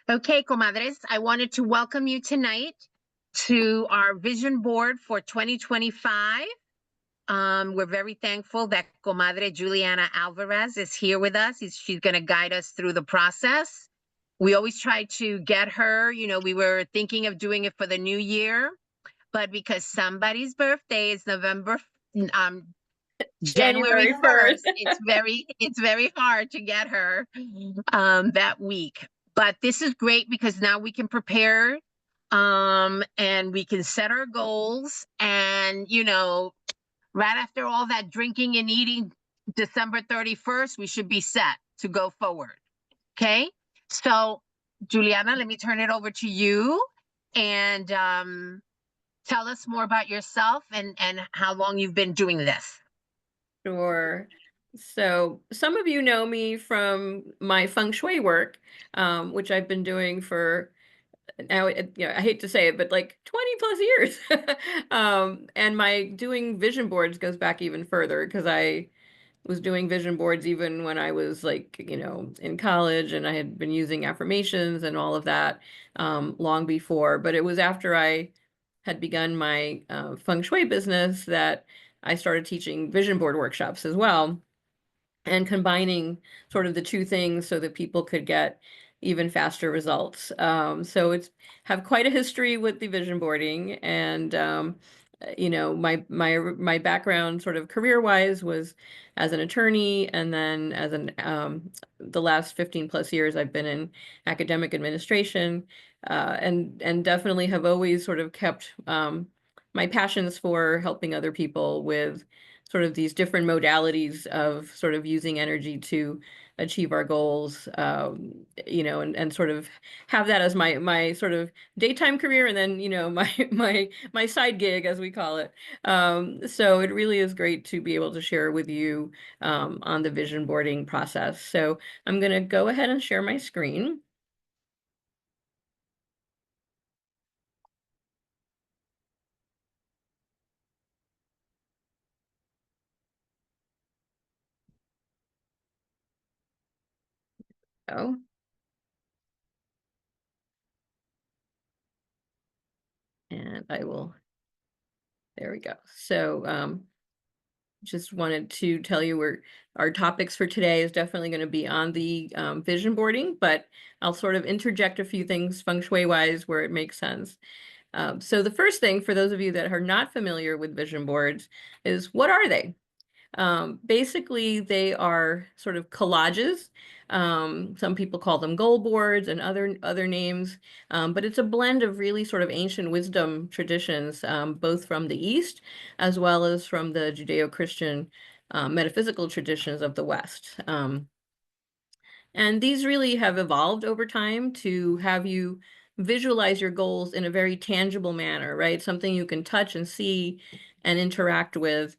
Okay, comadres, I wanted to welcome you tonight to our vision board for 2025. We're very thankful that Comadre Julie Anna Alvarez is here with us. She's going to guide us through the process. We always try to get her, we were thinking of doing it for the new year, but because somebody's birthday is January January 1st, 1st. it's very hard to get her that week. But this is great because now we can prepare and we can set our goals and right after all that drinking and eating December 31st, we should be set to go forward. Okay? So, Juliana, let me turn it over to you and tell us more about yourself and how long you've been doing this. Sure. So some of you know me from my feng shui work, which I've been doing for now, I hate to say it, but like 20 plus years. And my doing vision boards goes back even further because I was doing vision boards even when I was like, in college, and I had been using affirmations and all of that long before. But it was after I had begun my feng shui business that I started teaching vision board workshops as well, and combining sort of the two things so that people could get even faster results. So it's have quite a history with the vision boarding, and my background sort of career wise was as an attorney, and then as an the last 15 plus years I've been in academic administration, and definitely have always sort of kept my passions for helping other people with sort of these different modalities of sort of using energy to achieve our goals, and sort of have that as my sort of daytime career, and then my side gig, as we call it. So it really is great to be able to share with you on the vision boarding process. So I'm going to go ahead and share my screen. Oh, and I will. There we go. So just wanted to tell you our topics for today is definitely going to be on the vision boarding, but I'll sort of interject a few things feng shui wise where it makes sense. So the first thing, for those of you that are not familiar with vision boards, is what are they? Basically, they are sort of collages. Some people call them goal boards and other names, but it's a blend of really sort of ancient wisdom traditions, both from the East as well as from the Judeo-Christian metaphysical traditions of the West. And these really have evolved over time to have you visualize your goals in a very tangible manner, right? Something you can touch and see and interact with,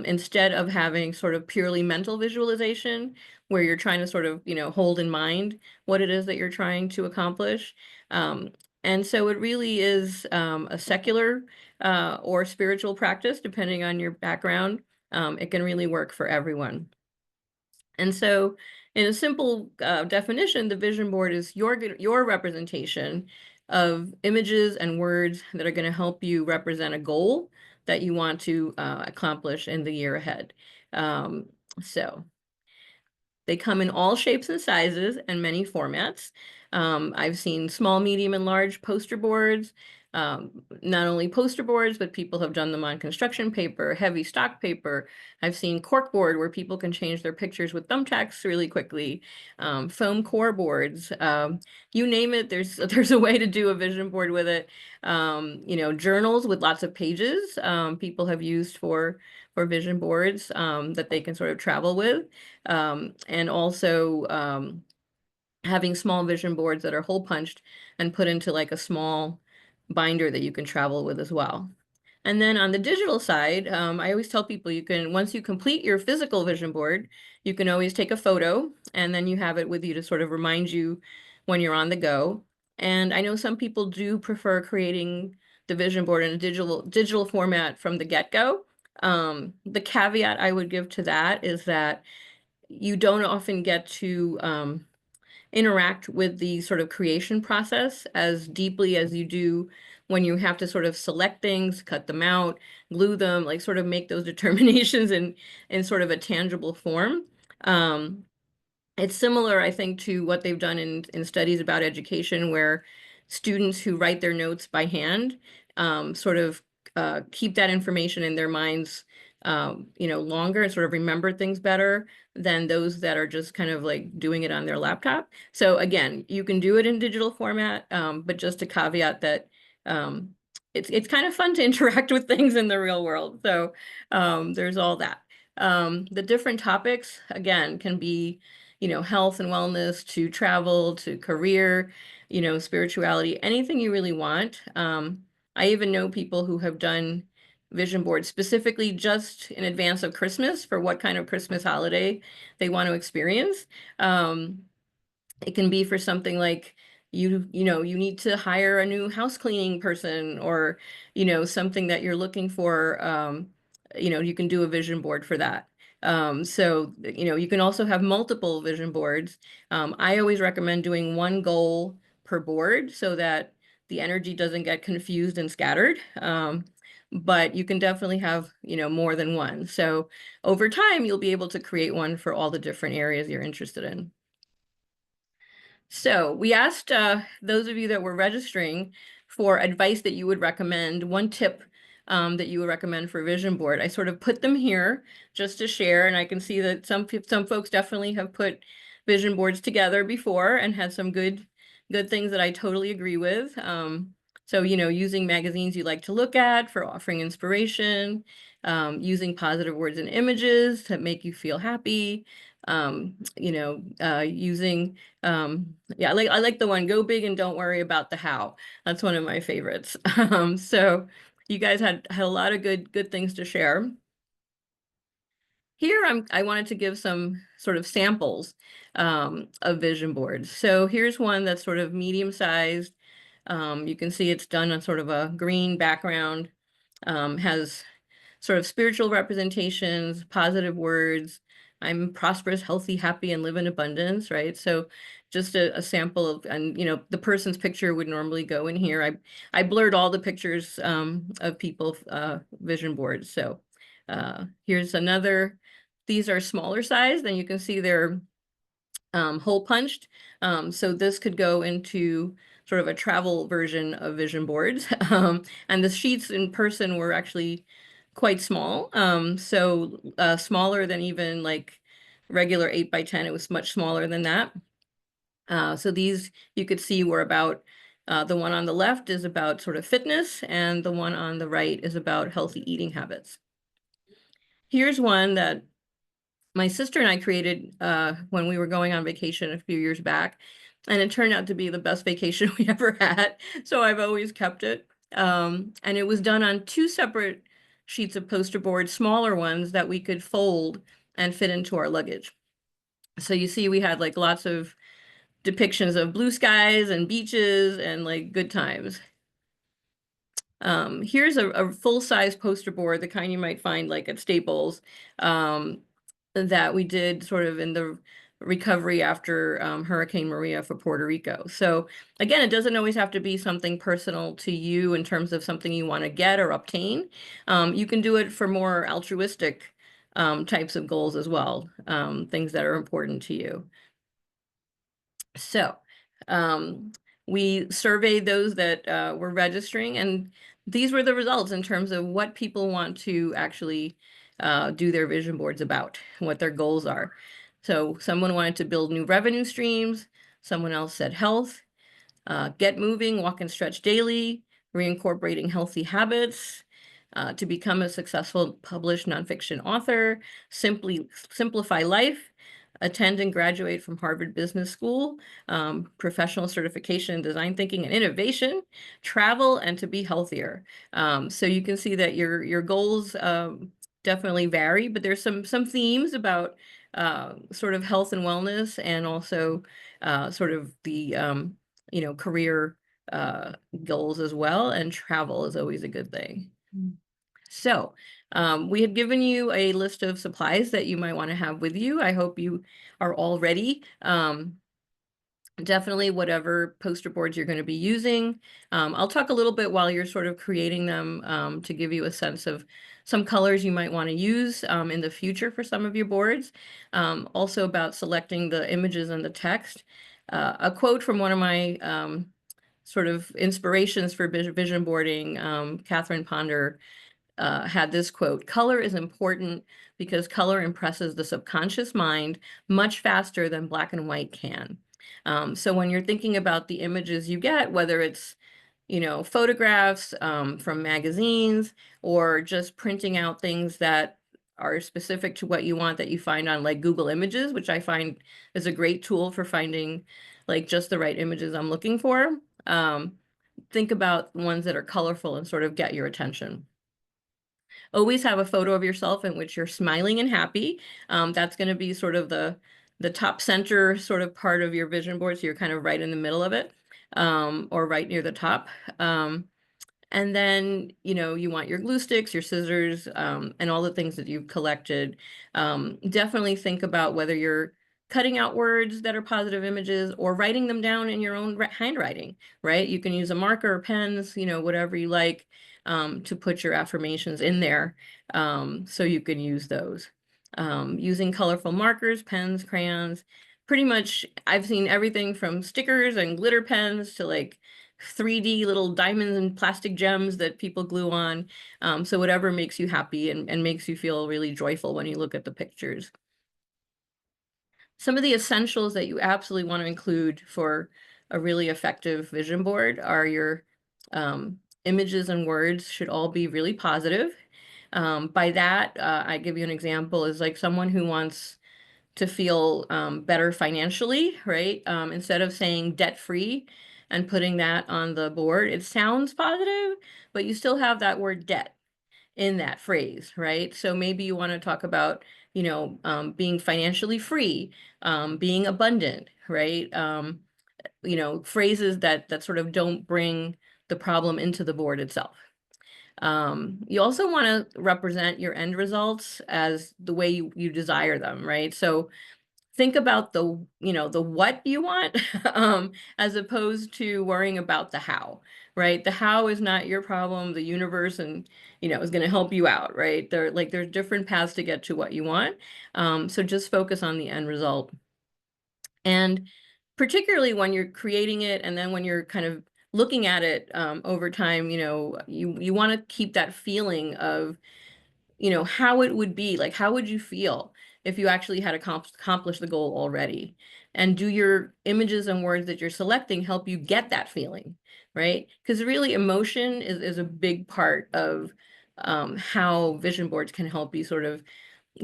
instead of having sort of purely mental visualization where you're trying to sort of, hold in mind what it is that you're trying to accomplish. Um, and so it really is a secular or spiritual practice, depending on your background. It can really work for everyone. And so, in a simple definition, the vision board is your representation of images and words that are going to help you represent a goal that you want to accomplish in the year ahead. So they come in all shapes and sizes and many formats. I've seen small, medium, and large poster boards. Not only poster boards, but people have done them on construction paper, heavy stock paper. I've seen cork board where people can change their pictures with thumbtacks really quickly. Foam core boards, you name it. There's a way to do a vision board with it. Journals with lots of pages. People have used for vision boards that they can sort of travel with, and also having small vision boards that are hole punched and put into like a small binder that you can travel with as well. And then on the digital side, I always tell people once you complete your physical vision board, you can always take a photo and then you have it with you to sort of remind you when you're on the go. And I know some people do prefer creating the vision board in a digital format from the get-go. The caveat I would give to that is that you don't often get to interact with the sort of creation process as deeply as you do when you have to sort of select things, cut them out, glue them, like sort of make those determinations in sort of a tangible form. It's similar, I think, to what they've done in studies about education, where students who write their notes by hand sort of keep that information in their minds, longer and sort of remember things better than those that are just kind of like doing it on their laptop. So again, you can do it in digital format, but just a caveat that um, it's kind of fun to interact with things in the real world. So there's all that. The different topics, again, can be health and wellness to travel to career, spirituality, anything you really want. I even know people who have done vision boards specifically just in advance of Christmas for what kind of Christmas holiday they want to experience. Um, it can be for something like you need to hire a new house cleaning person, or something that you're looking for. You can do a vision board for that. So you can also have multiple vision boards. I always recommend doing one goal per board so that the energy doesn't get confused and scattered. But you can definitely have more than one. So over time, you'll be able to create one for all the different areas you're interested in. So we asked those of you that were registering for advice that you would recommend, one tip that you would recommend for a vision board. I sort of put them here just to share, and I can see that some folks definitely have put vision boards together before and had some good things that I totally agree with. So using magazines you like to look at for offering inspiration, using positive words and images to make you feel happy, using yeah, I like the one, go big and don't worry about the how. That's one of my favorites. So you guys had a lot of good things to share. Here I wanted to give some sort of samples of vision boards. So here's one that's sort of medium sized. You can see it's done on sort of a green background, has sort of spiritual representations, positive words. I'm prosperous, healthy, happy, and live in abundance, right? So just a sample of, and the person's picture would normally go in here. I blurred all the pictures of people vision boards. So here's another. These are smaller size, then you can see they're hole punched. So this could go into sort of a travel version of vision boards. And the sheets in person were actually quite small. So smaller than even like regular 8x10. It was much smaller than that. So these you could see were about the one on the left is about sort of fitness, and the one on the right is about healthy eating habits. Here's one that my sister and I created when we were going on vacation a few years back, and it turned out to be the best vacation we ever had. So I've always kept it. And it was done on two separate sheets of poster board, smaller ones that we could fold and fit into our luggage. So you see, we had like lots of depictions of blue skies and beaches and like good times. Here's a full-size poster board, the kind you might find like at Staples, that we did sort of in the recovery after Hurricane Maria for Puerto Rico. So again, it doesn't always have to be something personal to you in terms of something you want to get or obtain. You can do it for more altruistic types of goals as well, things that are important to you. So we surveyed those that were registering, and these were the results in terms of what people want to actually do their vision boards about, what their goals are. So someone wanted to build new revenue streams. Someone else said health, get moving, walk and stretch daily, reincorporating healthy habits, to become a successful published nonfiction author, simplify life, attend and graduate from Harvard Business School, professional certification in design thinking and innovation, travel, and to be healthier. So you can see that your goals definitely vary, but there's some themes about sort of health and wellness, and also sort of the career goals as well, and travel is always a good thing. So we had given you a list of supplies that you might want to have with you. I hope you are all ready. Definitely whatever poster boards you're going to be using. I'll talk a little bit while you're sort of creating them to give you a sense of some colors you might want to use in the future for some of your boards. Also about selecting the images and the text. A quote from one of my sort of inspirations for vision boarding, Catherine Ponder, had this quote: "Color is important because color impresses the subconscious mind much faster than black and white can." So when you're thinking about the images you get, whether it's, photographs from magazines or just printing out things that are specific to what you want that you find on like Google Images, which I find is a great tool for finding like just the right images I'm looking for. Think about ones that are colorful and sort of get your attention. Always have a photo of yourself in which you're smiling and happy. That's going to be sort of the top center sort of part of your vision board. So you're kind of right in the middle of it, or right near the top. And then, you want your glue sticks, your scissors, and all the things that you've collected. Definitely think about whether you're cutting out words that are positive images or writing them down in your own handwriting, right? You can use a marker or pens, whatever you like, to put your affirmations in there, so you can use those. Using colorful markers, pens, crayons. Pretty much, I've seen everything from stickers and glitter pens to like 3D little diamonds and plastic gems that people glue on. So whatever makes you happy and makes you feel really joyful when you look at the pictures. Some of the essentials that you absolutely want to include for a really effective vision board are your images and words should all be really positive. By that, I give you an example is like someone who wants to feel better financially, right? Instead of saying debt free and putting that on the board, it sounds positive, but you still have that word debt in that phrase, right? So maybe you want to talk about, being financially free, being abundant, right? Phrases that sort of don't bring the problem into the board itself. You also want to represent your end results as the way you desire them, right? So think about the what you want, as opposed to worrying about the how, right? The how is not your problem. The universe and, is going to help you out, right? There's different paths to get to what you want. So just focus on the end result. And particularly when you're creating it and then when you're kind of looking at it over time, you want to keep that feeling of how it would be, like, how would you feel if you actually had accomplished the goal already? And do your images and words that you're selecting help you get that feeling, right? Because really emotion is a big part of how vision boards can help you sort of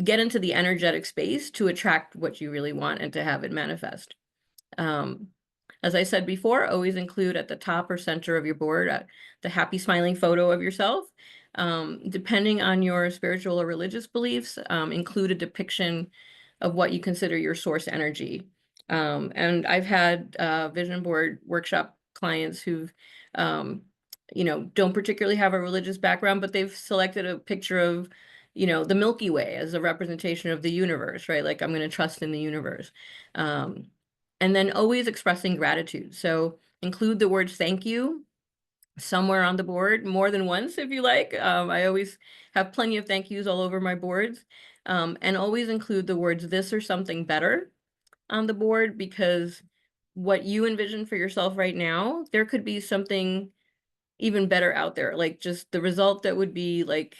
get into the energetic space to attract what you really want and to have it manifest. Um, as I said before, always include at the top or center of your board the happy smiling photo of yourself. Depending on your spiritual or religious beliefs, include a depiction of what you consider your source energy. And I've had vision board workshop clients who've, don't particularly have a religious background, but they've selected a picture of, the Milky Way as a representation of the universe, right? Like I'm going to trust in the universe. And then always expressing gratitude. So include the words thank you somewhere on the board, more than once if you like. I always have plenty of thank yous all over my boards. And always include the words this or something better on the board, because what you envision for yourself right now, there could be something even better out there, like just the result that would be like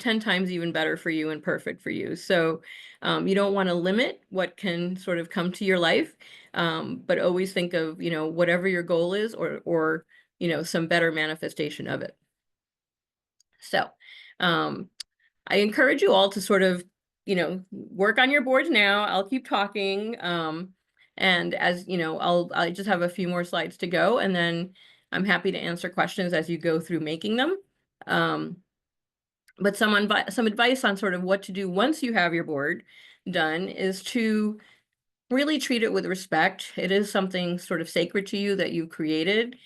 10 times even better for you and perfect for you. So you don't want to limit what can sort of come to your life, but always think of, whatever your goal is or, some better manifestation of it. So I encourage you all to sort of, work on your boards now. I'll keep talking. And as I just have a few more slides to go, and then I'm happy to answer questions as you go through making them. But some advice on sort of what to do once you have your board done is to really treat it with respect. It is something sort of sacred to you that you created.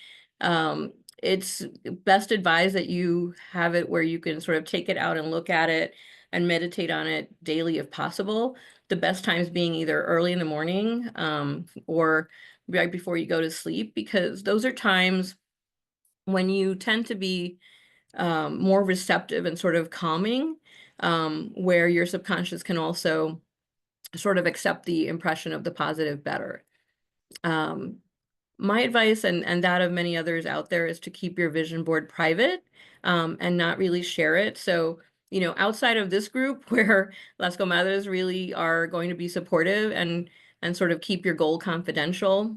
It's best advised that you have it where you can sort of take it out and look at it and meditate on it daily if possible. the best times being either early in the morning, or right before you go to sleep, because those are times when you tend to be more receptive and sort of calming, where your subconscious can also sort of accept the impression of the positive better. Um, my advice, and that of many others out there, is to keep your vision board private, and not really share it. So, outside of this group where Las Comadres really are going to be supportive and sort of keep your goal confidential,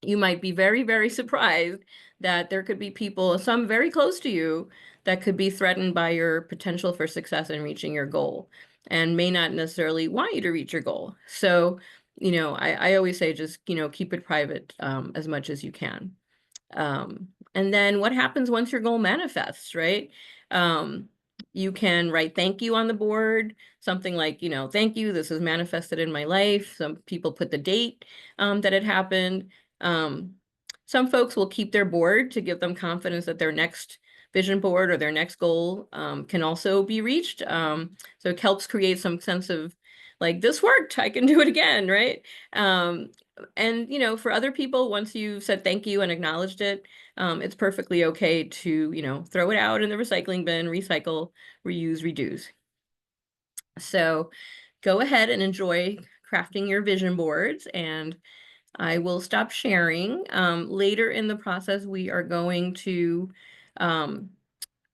you might be very, very surprised that there could be people, some very close to you, that could be threatened by your potential for success in reaching your goal and may not necessarily want you to reach your goal. So, I always say just, keep it private as much as you can. And then what happens once your goal manifests, right? Um, you can write thank you on the board, something like, thank you, this is manifested in my life. Some people put the date that it happened. Um, some folks will keep their board to give them confidence that their next vision board or their next goal can also be reached. So it helps create some sense of like, this worked, I can do it again, right? And for other people, once you've said thank you and acknowledged it, it's perfectly okay to, throw it out in the recycling bin, recycle, reuse, reduce. So go ahead and enjoy crafting your vision boards, and I will stop sharing. Later in the process, we are going to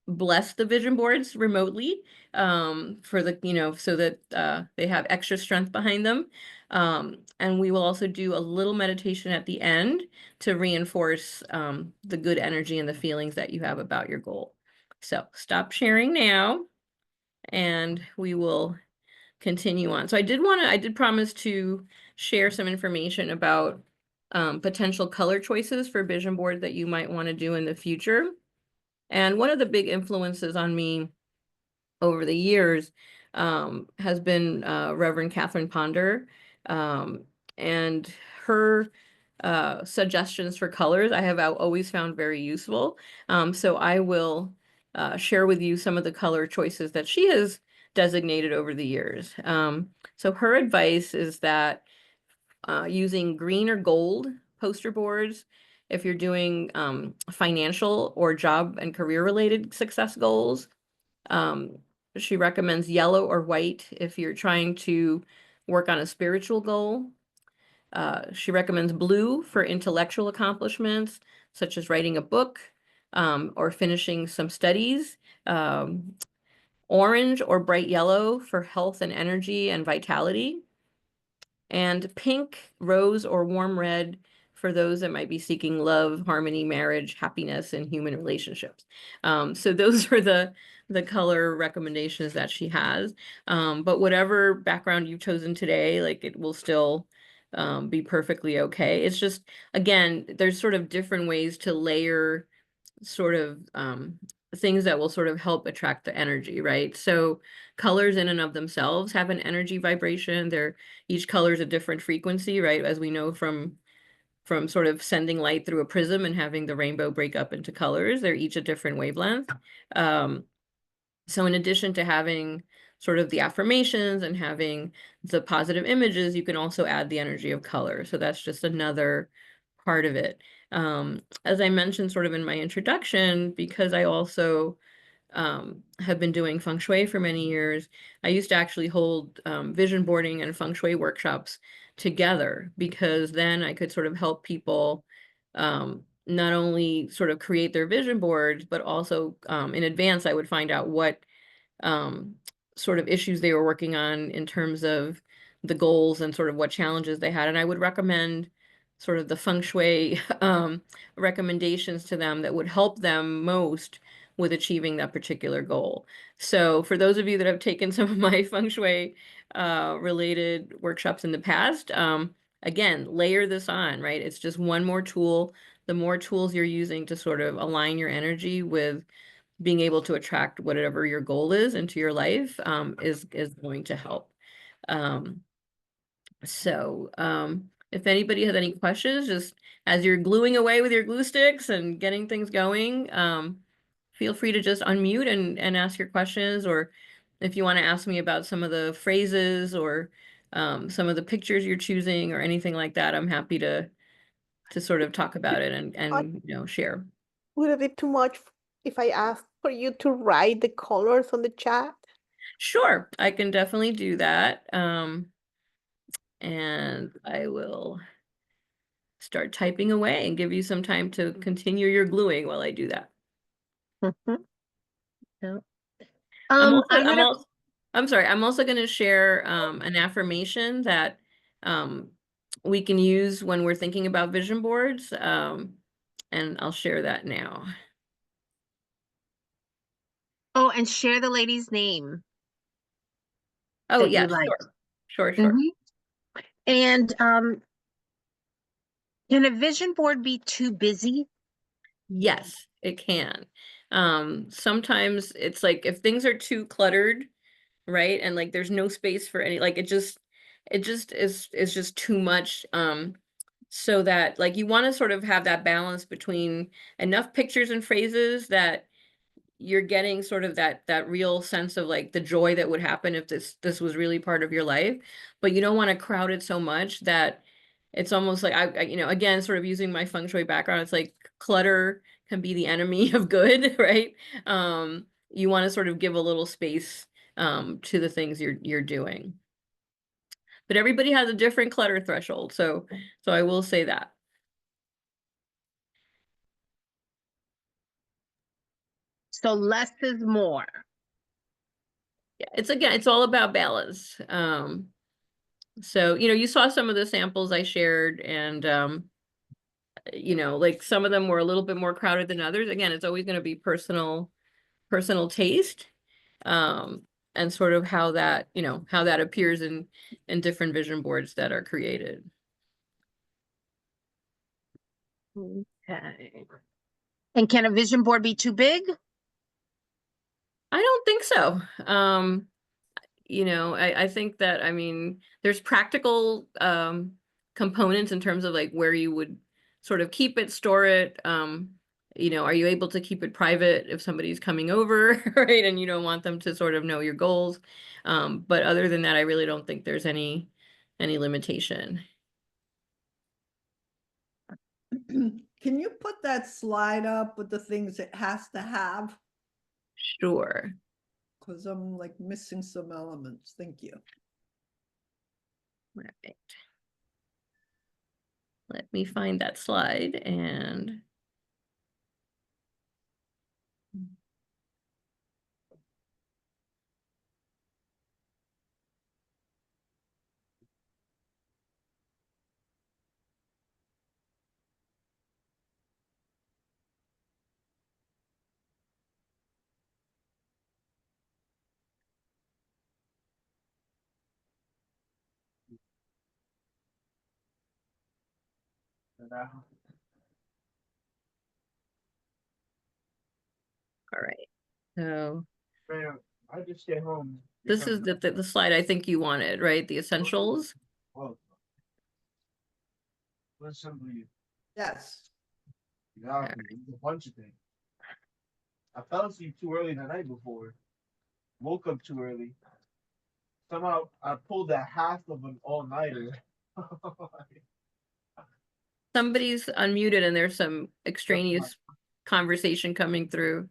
bless the vision boards remotely, for the, so that they have extra strength behind them. And we will also do a little meditation at the end to reinforce the good energy and the feelings that you have about your goal. So stop sharing now, and we will continue on. So I did promise to share some information about potential color choices for vision boards that you might want to do in the future. And one of the big influences on me over the years has been Reverend Catherine Ponder, um, and her suggestions for colors I have always found very useful. So I will share with you some of the color choices that she has designated over the years. So her advice is that using green or gold poster boards, if you're doing financial or job and career related success goals. Um, she recommends yellow or white if you're trying to work on a spiritual goal. She recommends blue for intellectual accomplishments, such as writing a book or finishing some studies. Um, Orange or bright yellow for health and energy and vitality. And pink, rose, or warm red for those that might be seeking love, harmony, marriage, happiness, and human relationships. So those are the color recommendations that she has. But whatever background you've chosen today, like it will still be perfectly okay. It's just, again, there's sort of different ways to layer sort of things that will sort of help attract the energy, right? So colors in and of themselves have an energy vibration. Each color is a different frequency, right? As we know from sort of sending light through a prism and having the rainbow break up into colors, they're each a different wavelength. So in addition to having sort of the affirmations and having the positive images, you can also add the energy of color. So that's just another part of it. As I mentioned sort of in my introduction, because I also have been doing feng shui for many years, I used to actually hold vision boarding and feng shui workshops together, because then I could sort of help people not only sort of create their vision boards, but also in advance, I would find out what um, sort of issues they were working on in terms of the goals and sort of what challenges they had. And I would recommend sort of the feng shui recommendations to them that would help them most with achieving that particular goal. So for those of you that have taken some of my feng shui related workshops in the past, again, layer this on, right? It's just one more tool. The more tools you're using to sort of align your energy with being able to attract whatever your goal is into your life is going to help. Um, if anybody has any questions, just as you're gluing away with your glue sticks and getting things going, feel free to just unmute and ask your questions, or if you want to ask me about some of the phrases or some of the pictures you're choosing or anything like that, I'm happy to sort of talk about it Uh, and share. Would it be too much if I asked for you to write the colors on the chat? Sure, I can definitely do that. And I will start typing away and give you some time to continue your gluing while I do that. Mhm. Yeah. I'm also I'm gonna I'm sorry, I'm also going to share an affirmation that we can use when we're thinking about vision boards. And I'll share that now. and share the lady's name Oh, that you yeah, like. sure. Mhm. And can a vision board be too busy? Yes, it can. Sometimes it's like if things are too cluttered, right? And like there's no space for any, like it just is just too much. So that like you want to sort of have that balance between enough pictures and phrases that you're getting sort of that real sense of like the joy that would happen if this was really part of your life, but you don't want to crowd it so much that it's almost like again, sort of using my feng shui background, it's like clutter can be the enemy of good, right? You want to sort of give a little space to the things you're doing. But everybody has a different clutter threshold, so I will say that. So less is more. Yeah, it's all about balance. So, you saw some of the samples I shared and like some of them were a little bit more crowded than others. Again, it's always going to be personal taste. And sort of how that appears in different vision boards that are created. Okay. And can a vision board be too big? I don't think so. I think that, I mean, there's practical components in terms of like where you would sort of keep it, store it. Are you able to keep it private if somebody's coming over, right? And you don't want them to sort of know your goals. But other than that, I really don't think there's any limitation. Can you put that slide up with the things it has to have? Sure. Because I'm like missing some elements. Thank you. All right. Let me find that slide and all right. So Man, I just stay home. this is the slide I think you wanted, right? The essentials. Well, assembly, Yes. exactly. It's a bunch of things. I fell asleep too early the night before. Woke up too early. Somehow I pulled a half of an all-nighter. Somebody's unmuted and there's some extraneous conversation coming through.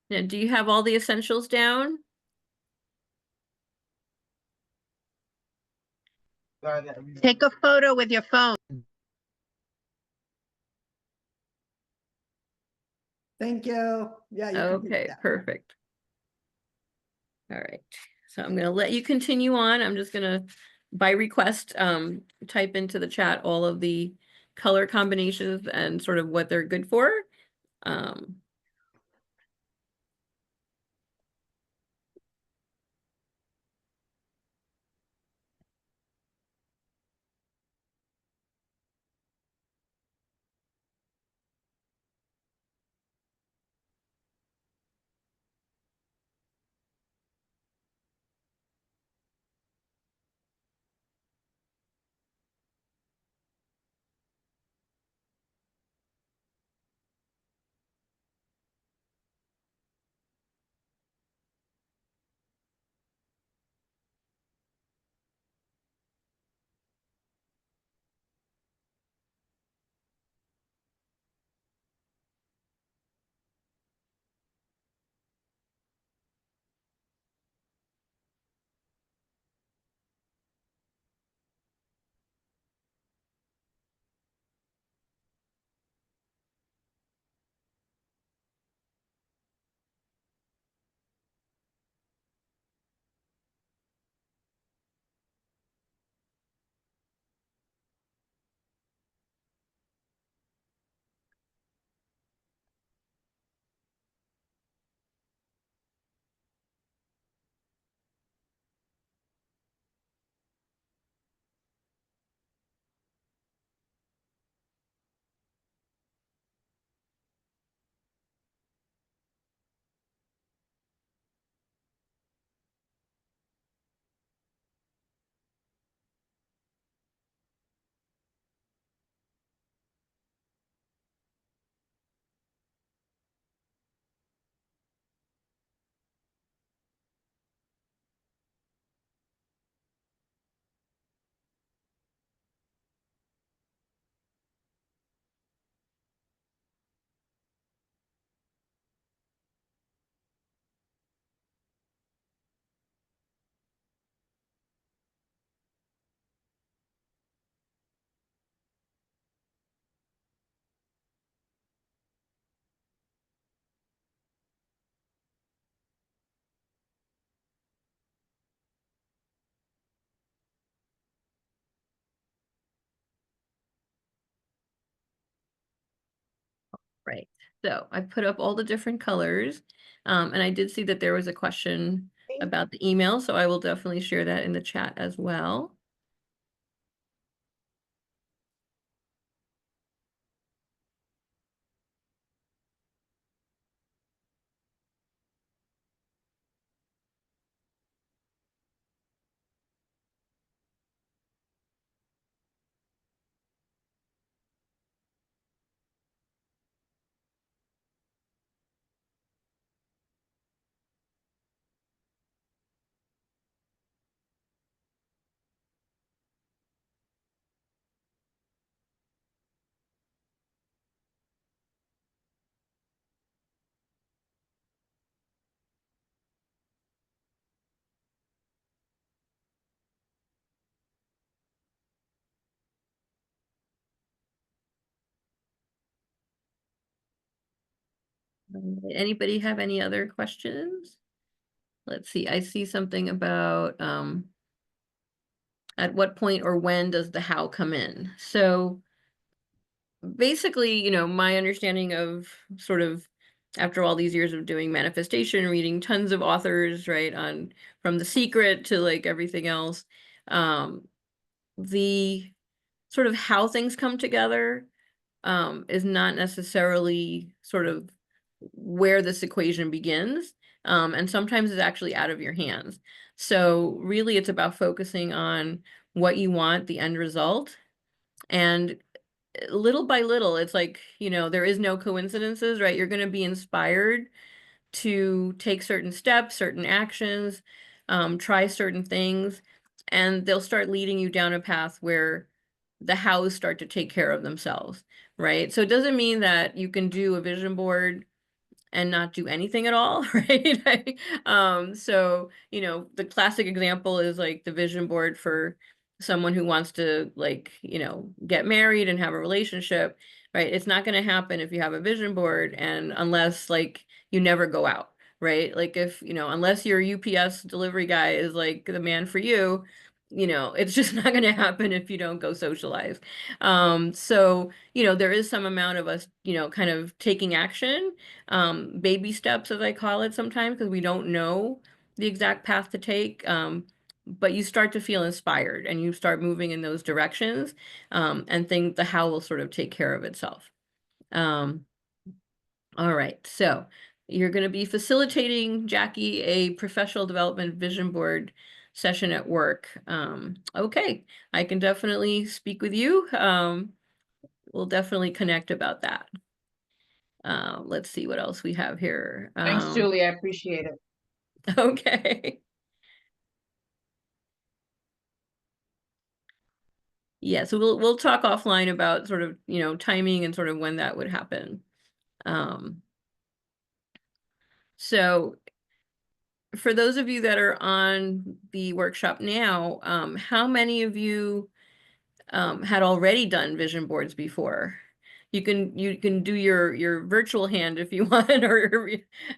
Now, do you have all the essentials down? Take a photo with your phone. Thank you. Yeah, you can do Okay, that. perfect. All right. So I'm going to let you continue on. I'm just going to, by request, type into the chat all of the color combinations and sort of what they're good for. Um, Right. So I put up all the different colors. And I did see that there was a question Thank about the email, so I will definitely share that in the chat as well. Anybody have any other questions? Let's see, I see something about at what point or when does the how come in? So basically, my understanding of sort of after all these years of doing manifestation, reading tons of authors, right, on from The Secret to like everything else, the sort of how things come together is not necessarily sort of where this equation begins. And sometimes it's actually out of your hands. So really it's about focusing on what you want, the end result. And little by little, it's like, there is no coincidences, right? You're going to be inspired to take certain steps, certain actions, try certain things, and they'll start leading you down a path where the hows start to take care of themselves, right? So it doesn't mean that you can do a vision board and not do anything at all, right? So, the classic example is like the vision board for someone who wants to like, get married and have a relationship, right? It's not going to happen if you have a vision board and unless like you never go out, right? Like if, unless your UPS delivery guy is like the man for you, it's just not going to happen if you don't go socialize. So, there is some amount of us, kind of taking action, baby steps, as I call it sometimes, because we don't know the exact path to take. But you start to feel inspired and you start moving in those directions, and think the how will sort of take care of itself. All right, so you're going to be facilitating, Jackie, a professional development vision board session at work. Okay, I can definitely speak with you. We'll definitely connect about that. Let's see what else we have here. Thanks, Julie. I appreciate it. Okay. Yeah, so we'll talk offline about sort of, timing and sort of when that would happen. So for those of you that are on the workshop now, how many of you had already done vision boards before? You can do your virtual hand if you want, or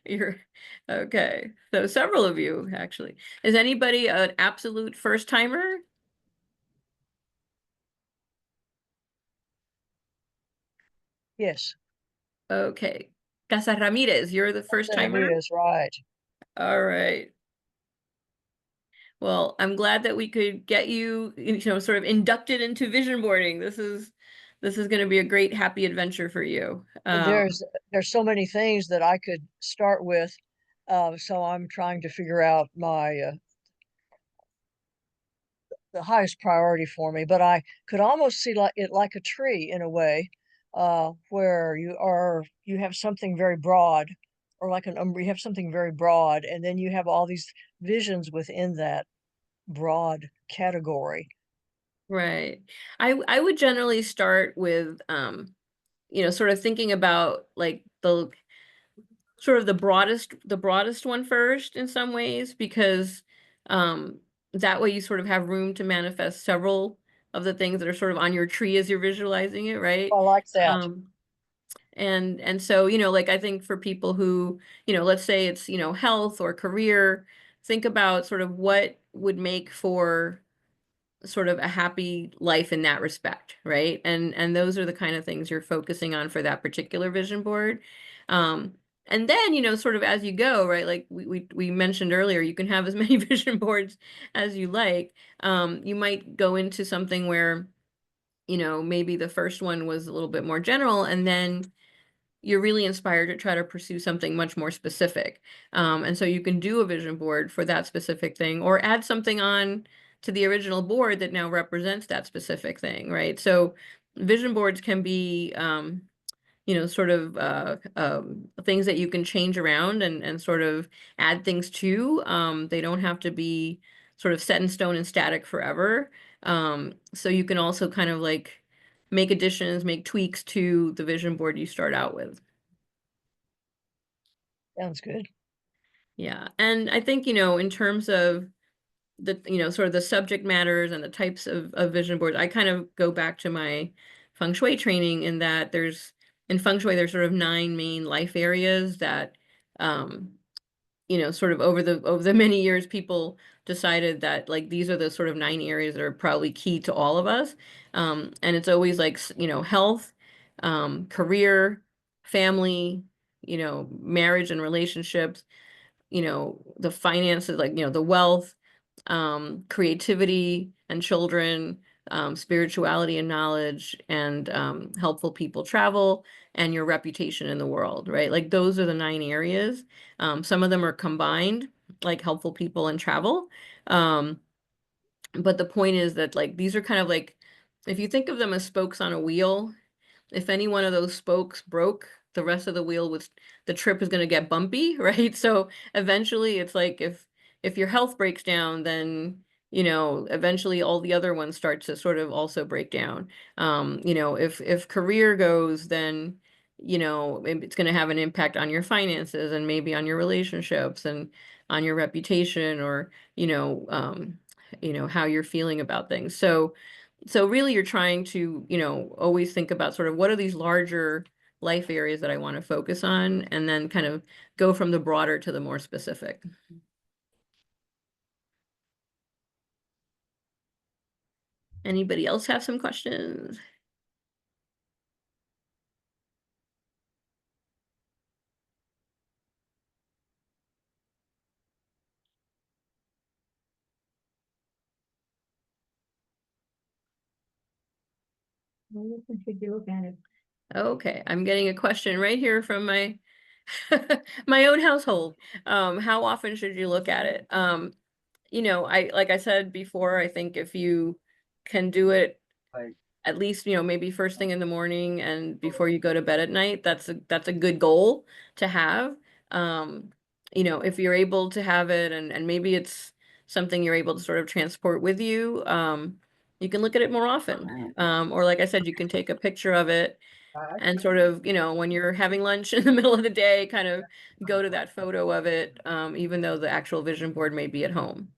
your okay. So several of you actually. Is anybody an absolute first timer? Yes, Okay. Casa Ramirez, you're the first timer? Ramirez, right. All right. Well, I'm glad that we could get you, sort of inducted into vision boarding. This is going to be a great, happy adventure for you. There's so many things that I could start with, so I'm trying to figure out my the highest priority for me. But I could almost see it like a tree in a way, where you have something very broad, or like you have something very broad, and then you have all these visions within that broad category. Right. I would generally start with sort of thinking about like the sort of the broadest one first in some ways, because that way you sort of have room to manifest several of the things that are sort of on your tree as you're visualizing it, right? I like that. And so, like I think for people who, let's say it's, health or career, think about sort of what would make for sort of a happy life in that respect, right? And those are the kind of things you're focusing on for that particular vision board. And then, you know, sort of as you go, right? Like we mentioned earlier, you can have as many vision boards as you like. You might go into something where, you know, maybe the first one was a little bit more general, and then you're really inspired to try to pursue something much more specific. And so you can do a vision board for that specific thing, or add something on to the original board that now represents that specific thing, right? So vision boards can be, you know, sort of things that you can change around and sort of add things to. They don't have to be sort of set in stone and static forever. So you can also kind of like make additions, make tweaks to the vision board you start out with. Sounds good. Yeah. And I think, you know, in terms of the, you know, sort of the subject matters and the types of vision boards, I kind of go back to my feng shui training in that in feng shui, there's sort of 9 main life areas that, you know, sort of over the many years, people decided that like these are the sort of 9 areas that are probably key to all of us. And it's always like, you know, health, career, family, you know, marriage and relationships, you know, the finances, like, you know, the wealth, creativity and children, spirituality and knowledge, and helpful people travel, and your reputation in the world, right? Like those are the 9 areas. Some of them are combined, like helpful people and travel. But the point is that like these are kind of like, if you think of them as spokes on a wheel, if any one of those spokes broke, the rest of the wheel was, the trip is going to get bumpy, right? So eventually it's like if your health breaks down, then you know, eventually all the other ones start to sort of also break down. You know, if career goes, then you know, maybe it's going to have an impact on your finances and maybe on your relationships and on your reputation, or you know, how you're feeling about things. So really you're trying to, you know, always think about sort of what are these larger life areas that I want to focus on, and then kind of go from the broader to the more specific. Anybody else have some questions? Should you look at it? Okay, I'm getting a question right here from my my own household. How often should you look at it? You know, like I said before, I think if you can do it Like, at least, you know, maybe first thing in the morning and before you go to bed at night, that's a good goal to have. Um, you know, if you're able to have it, and maybe it's something you're able to sort of transport with you, you can look at it more often. Or like I said, you can take a picture of it I and sort of, you know, when you're having lunch in the middle of the day, kind of go to that photo of it, even though the actual vision board may be at home.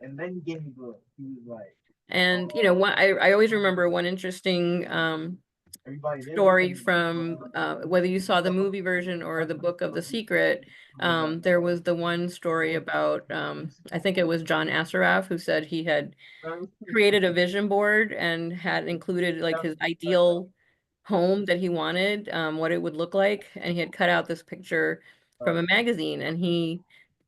and then he gave me the, he was like, And, you know, I always remember one interesting everybody there looked at story me. from whether you saw the movie version or the book of The Secret. There was the one story about, I think it was John Assaraf, who said he had created a vision board and had included like his ideal home that he wanted, what it would look like. And he had cut out this picture from a magazine, and he,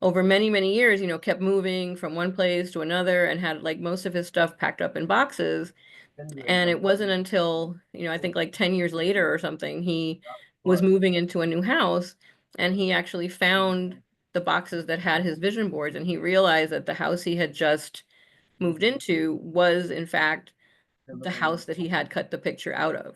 over many, many years, you know, kept moving from one place to another and had like most of his stuff packed up in boxes. And it wasn't until, you know, I think like 10 years later or something, he was moving into a new house, and he actually found the boxes that had his vision boards, and he realized that the house he had just moved into was in fact the house that he had cut the picture out of.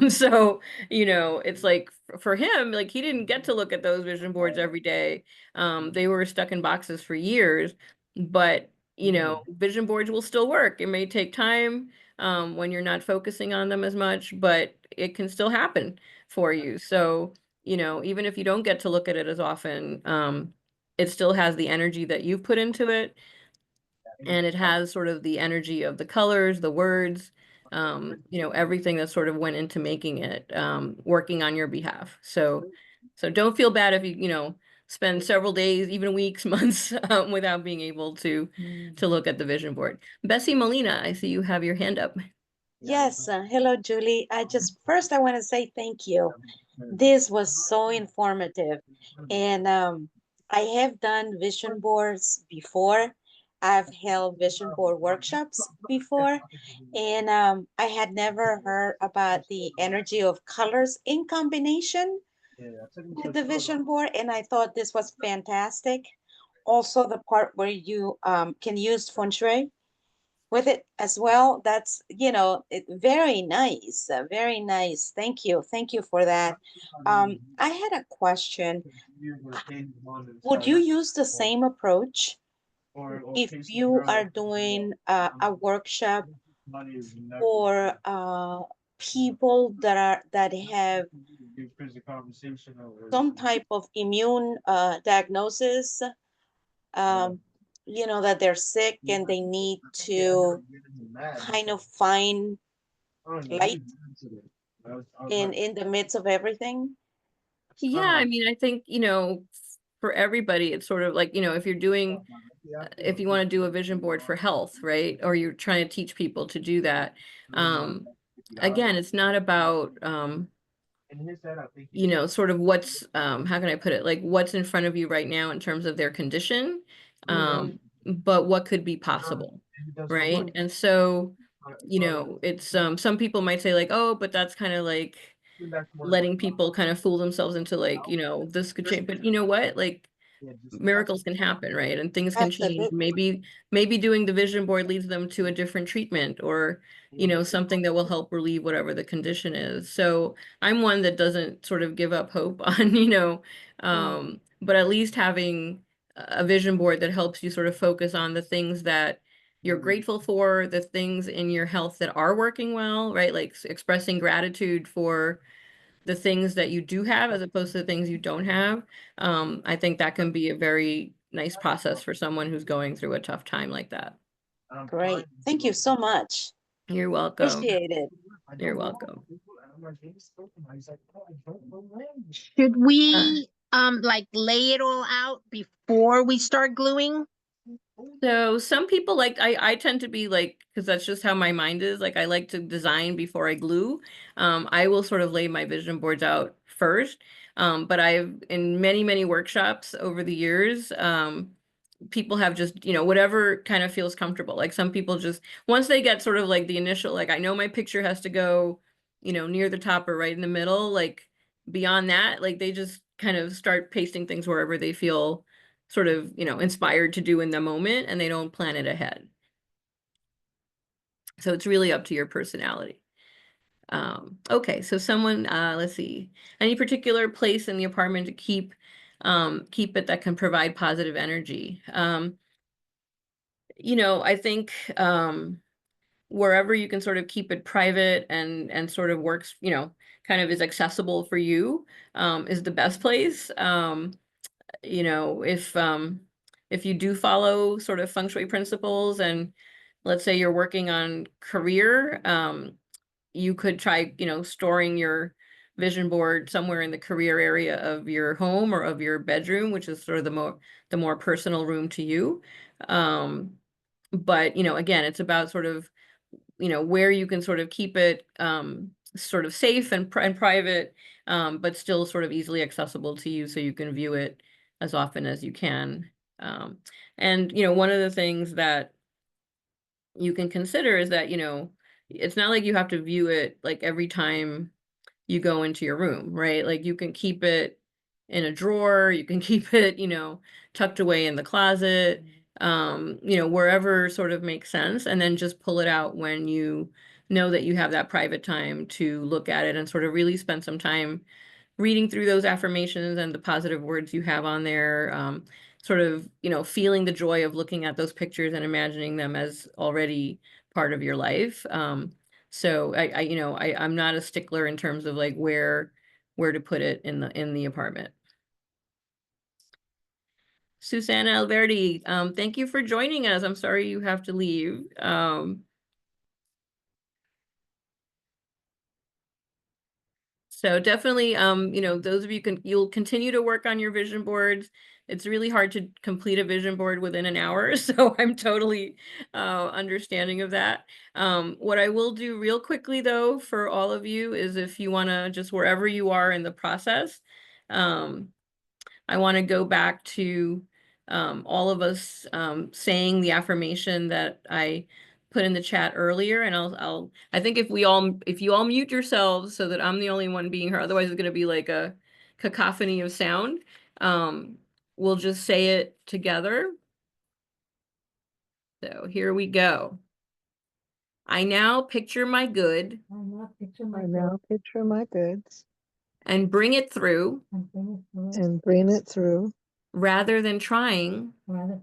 So, you know, it's like for him, like he didn't get to look at those vision boards every day. They were stuck in boxes for years, but you know, vision boards will still work. It may take time when you're not focusing on them as much, but it can still happen for you. So, you know, even if you don't get to look at it as often, it still has the energy that you've put into it, and it has sort of the energy of the colors, the words, you know, everything that sort of went into making it, working on your behalf. So don't feel bad if you know, spend several days, even weeks, months, without being able to look at the vision board. Bessie Molina, I see you have your hand up. Yes, hello, Julie. First, I want to say thank you. This was so informative. And I have done vision boards before. I've held vision board workshops before. And I had never heard about the energy of colors in combination with the vision board. And I thought this was fantastic. Also, the part where you can use feng shui with it as well. That's, very nice, very nice. Thank you. Thank you for that. I had a question. Would you use the same approach if you are doing a workshop for people that have some type of immune diagnosis, that they're sick and they need to kind of find light in the midst of everything? Yeah, I mean, I think, for everybody, it's sort of like, if you're doing, if you want to do a vision board for health, right? Or you're trying to teach people to do that. Again, it's not about, sort of what's, how can I put it? Like what's in front of you right now in terms of their condition, but what could be possible, right? And so, it's, some people might say like, oh, but that's kind of like letting people kind of fool themselves into like, this could change, but you know what? Like miracles can happen, right? And things can change. Absolutely. Maybe doing the vision board leads them to a different treatment or, something that will help relieve whatever the condition is. So I'm one that doesn't sort of give up hope on, but at least having a vision board that helps you sort of focus on the things that you're grateful for, the things in your health that are working well, right? Like expressing gratitude for the things that you do have as opposed to the things you don't have. I think that can be a very nice process for someone who's going through a tough time like that. Great. Thank you so much. You're welcome. Appreciate it. You're welcome. Should we like lay it all out before we start gluing? So some people like, I tend to be like, because that's just how my mind is. Like I like to design before I glue. I will sort of lay my vision boards out first. But I've in many, many workshops over the years, people have just, whatever kind of feels comfortable. Like some people just, once they get sort of like the initial, like I know my picture has to go, near the top or right in the middle, like beyond that, like they just kind of start pasting things wherever they feel sort of, inspired to do in the moment, and they don't plan it ahead. So it's really up to your personality. Okay, so someone, let's see, any particular place in the apartment to keep it that can provide positive energy? I think wherever you can sort of keep it private and sort of works, kind of is accessible for you, is the best place. If you do follow sort of feng shui principles and let's say you're working on career, you could try, storing your vision board somewhere in the career area of your home or of your bedroom, which is sort of the more personal room to you. But, again, it's about sort of, where you can sort of keep it sort of safe and private, but still sort of easily accessible to you so you can view it as often as you can. And, one of the things that you can consider is that, it's not like you have to view it like every time you go into your room, right? Like you can keep it in a drawer, you can keep it, tucked away in the closet, wherever sort of makes sense, and then just pull it out when you know that you have that private time to look at it and sort of really spend some time reading through those affirmations and the positive words you have on there, sort of, feeling the joy of looking at those pictures and imagining them as already part of your life. So I'm not a stickler in terms of like where to put it in the apartment. Susana Alberti, thank you for joining us. I'm sorry you have to leave. So definitely, you know, those of you you'll continue to work on your vision boards. It's really hard to complete a vision board within an hour, so I'm totally understanding of that. What I will do real quickly though for all of you is if you want to just wherever you are in the process, I want to go back to all of us saying the affirmation that I put in the chat earlier, and I think if you all mute yourselves so that I'm the only one being heard, otherwise it's going to be like a cacophony of sound. We'll just say it together. So here we go. I now picture my good I now picture my I now picture my goods and bring it through and bring it through and bring it through rather than trying rather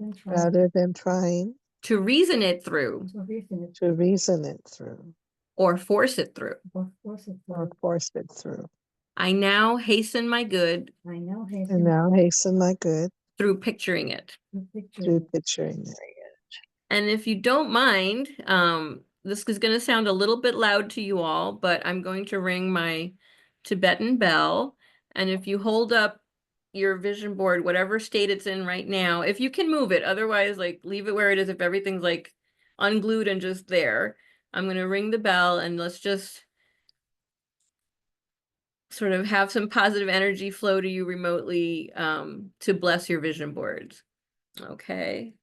than trying to reason it through to reason it through or force it through. or force it or through. force it through. I now hasten my good I now And now hasten my good through picturing it. through picturing it. And if you don't mind, this is going to sound a little bit loud to you all, but I'm going to ring my Tibetan bell. And if you hold up your vision board, whatever state it's in right now, if you can move it, otherwise, like leave it where it is. If everything's like unglued and just there, I'm going to ring the bell and let's just sort of have some positive energy flow to you remotely to bless your vision boards. Okay.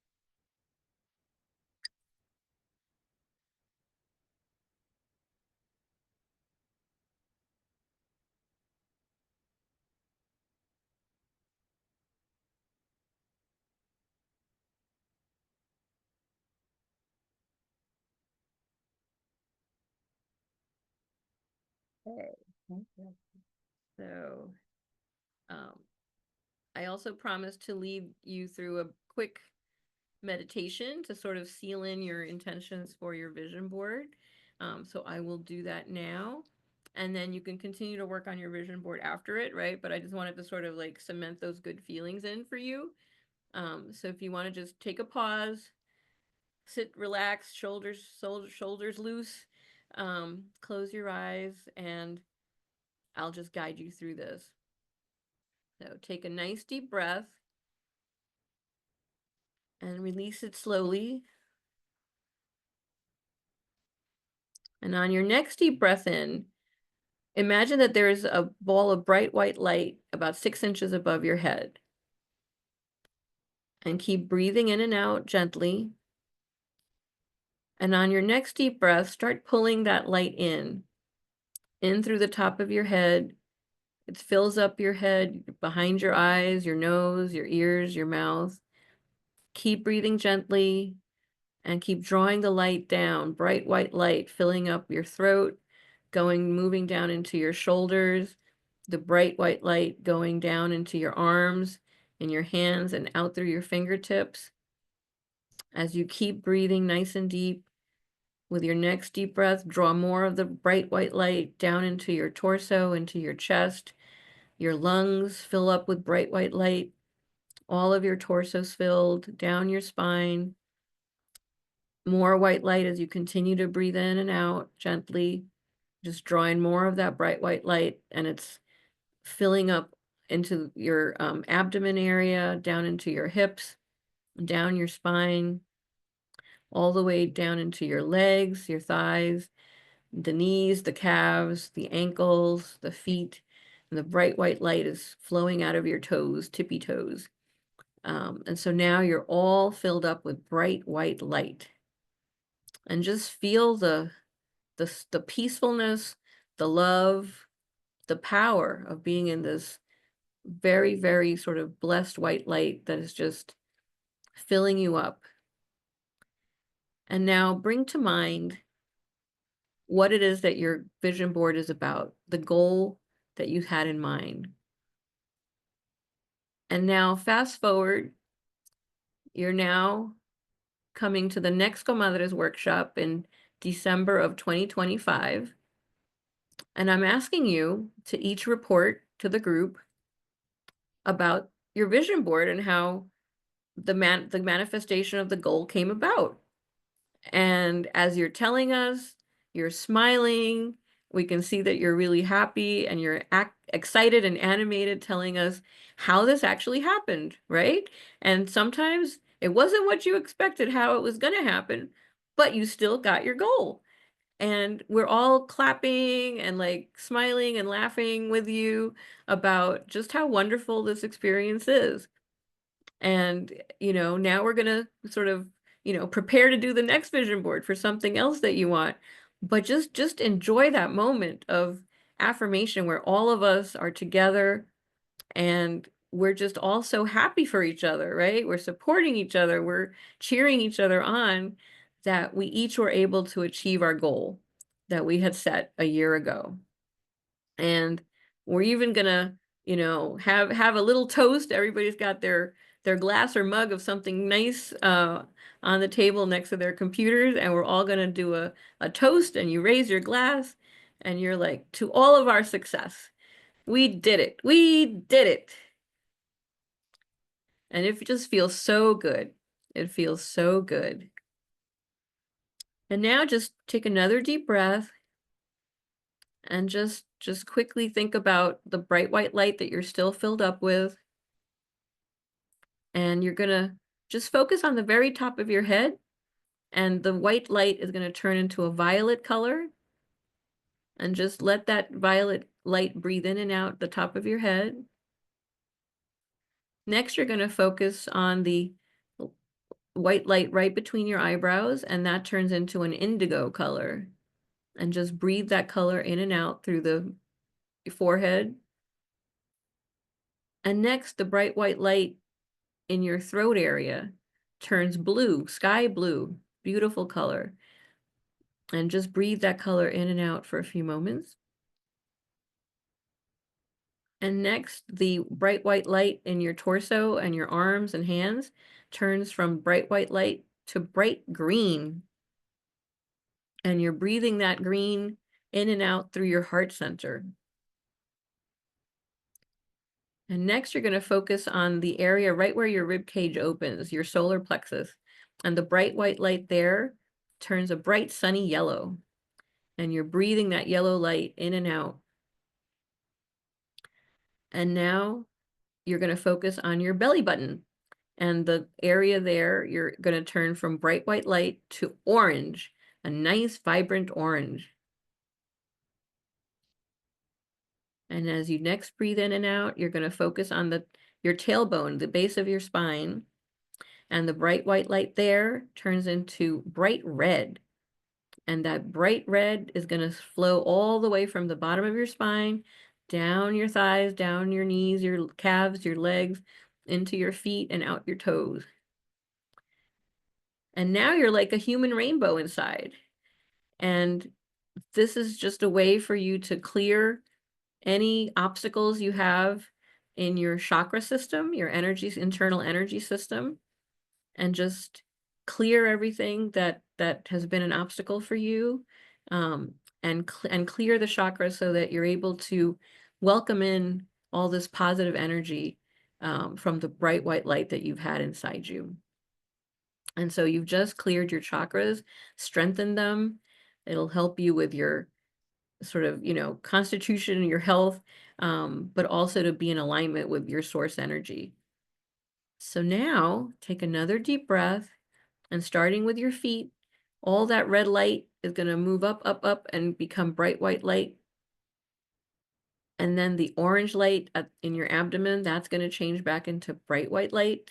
So I also promised to lead you through a quick meditation to sort of seal in your intentions for your vision board. So I will do that now. And then you can continue to work on your vision board after it, right? But I just wanted to sort of like cement those good feelings in for you. So if you want to just take a pause, sit, relax, shoulders loose, close your eyes, and I'll just guide you through this. So take a nice deep breath and release it slowly. And on your next deep breath in, imagine that there is a ball of bright white light about 6 inches above your head. And keep breathing in and out gently. And on your next deep breath, start pulling that light in through the top of your head. It fills up your head, behind your eyes, your nose, your ears, your mouth. Keep breathing gently and keep drawing the light down, bright white light filling up your throat, moving down into your shoulders, the bright white light going down into your arms and your hands and out through your fingertips. As you keep breathing nice and deep, with your next deep breath, draw more of the bright white light down into your torso, into your chest. Your lungs fill up with bright white light. All of your torso's filled, down your spine. More white light as you continue to breathe in and out gently, just drawing more of that bright white light, and it's filling up into your abdomen area, down into your hips, down your spine, all the way down into your legs, your thighs, the knees, the calves, the ankles, the feet, and the bright white light is flowing out of your toes, tippy toes. And so now you're all filled up with bright white light. And just feel the peacefulness, the love, the power of being in this very, very sort of blessed white light that is just filling you up. And now bring to mind what it is that your vision board is about, the goal that you had in mind. And now fast forward, you're now coming to the next Comadres workshop in December of 2025. And I'm asking you to each report to the group about your vision board and how the manifestation of the goal came about. And as you're telling us, you're smiling, We can see that you're really happy and you're excited and animated, telling us how this actually happened, right? And sometimes it wasn't what you expected, how it was going to happen, but you still got your goal. And we're all clapping and like smiling and laughing with you about just how wonderful this experience is. And, now we're going to sort of, prepare to do the next vision board for something else that you want. But just enjoy that moment of affirmation where all of us are together and we're just all so happy for each other, right? We're supporting each other, we're cheering each other on, that we each were able to achieve our goal that we had set a year ago. And we're even gonna, have a little toast. Everybody's got their glass or mug of something nice on the table next to their computers, and we're all gonna do a toast, and you raise your glass and you're like, to all of our success. We did it. We did it. And it just feels so good. It feels so good. And now just take another deep breath and just quickly think about the bright white light that you're still filled up with. And you're gonna just focus on the very top of your head, and the white light is gonna turn into a violet color. And just let that violet light breathe in and out the top of your head. Next, you're gonna focus on the white light right between your eyebrows, and that turns into an indigo color. And just breathe that color in and out through the forehead. And next, the bright white light in your throat area turns blue, sky blue, beautiful color. And just breathe that color in and out for a few moments. And next, the bright white light in your torso and your arms and hands turns from bright white light to bright green. And you're breathing that green in and out through your heart center. And next, you're going to focus on the area right where your rib cage opens, your solar plexus. And the bright white light there turns a bright sunny yellow. And you're breathing that yellow light in and out. And now you're going to focus on your belly button. And the area there, you're going to turn from bright white light to orange, a nice vibrant orange. And as you next breathe in and out, you're going to focus on your tailbone, the base of your spine. And the bright white light there turns into bright red. And that bright red is going to flow all the way from the bottom of your spine, down your thighs, down your knees, your calves, your legs, into your feet and out your toes. And now you're like a human rainbow inside. And this is just a way for you to clear any obstacles you have in your chakra system, your internal energy system, and just clear everything that has been an obstacle for you, and clear the chakras so that you're able to welcome in all this positive energy from the bright white light that you've had inside you. And so you've just cleared your chakras, strengthened them. It'll help you with your sort of, constitution and your health, but also to be in alignment with your source energy. So now take another deep breath, and starting with your feet, all that red light is going to move up, up, up and become bright white light. And then the orange light in your abdomen, that's going to change back into bright white light.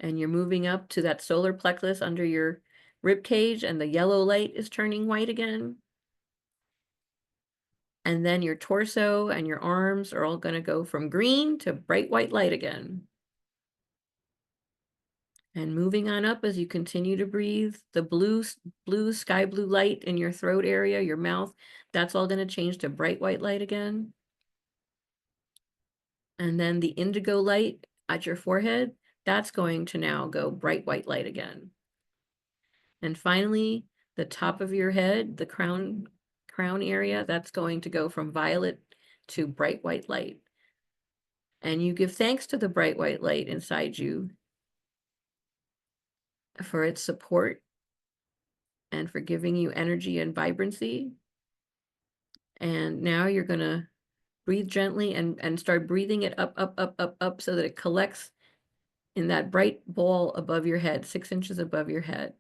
And you're moving up to that solar plexus under your rib cage, and the yellow light is turning white again. And then your torso and your arms are all going to go from green to bright white light again. And moving on up as you continue to breathe, the blue sky blue light in your throat area, your mouth, that's all going to change to bright white light again. And then the indigo light at your forehead, that's going to now go bright white light again. And finally, the top of your head, the crown area, that's going to go from violet to bright white light. And you give thanks to the bright white light inside you for its support and for giving you energy and vibrancy. And now you're gonna breathe gently and start breathing it up, up, up, up, up, so that it collects in that bright ball above your head, 6 inches above your head.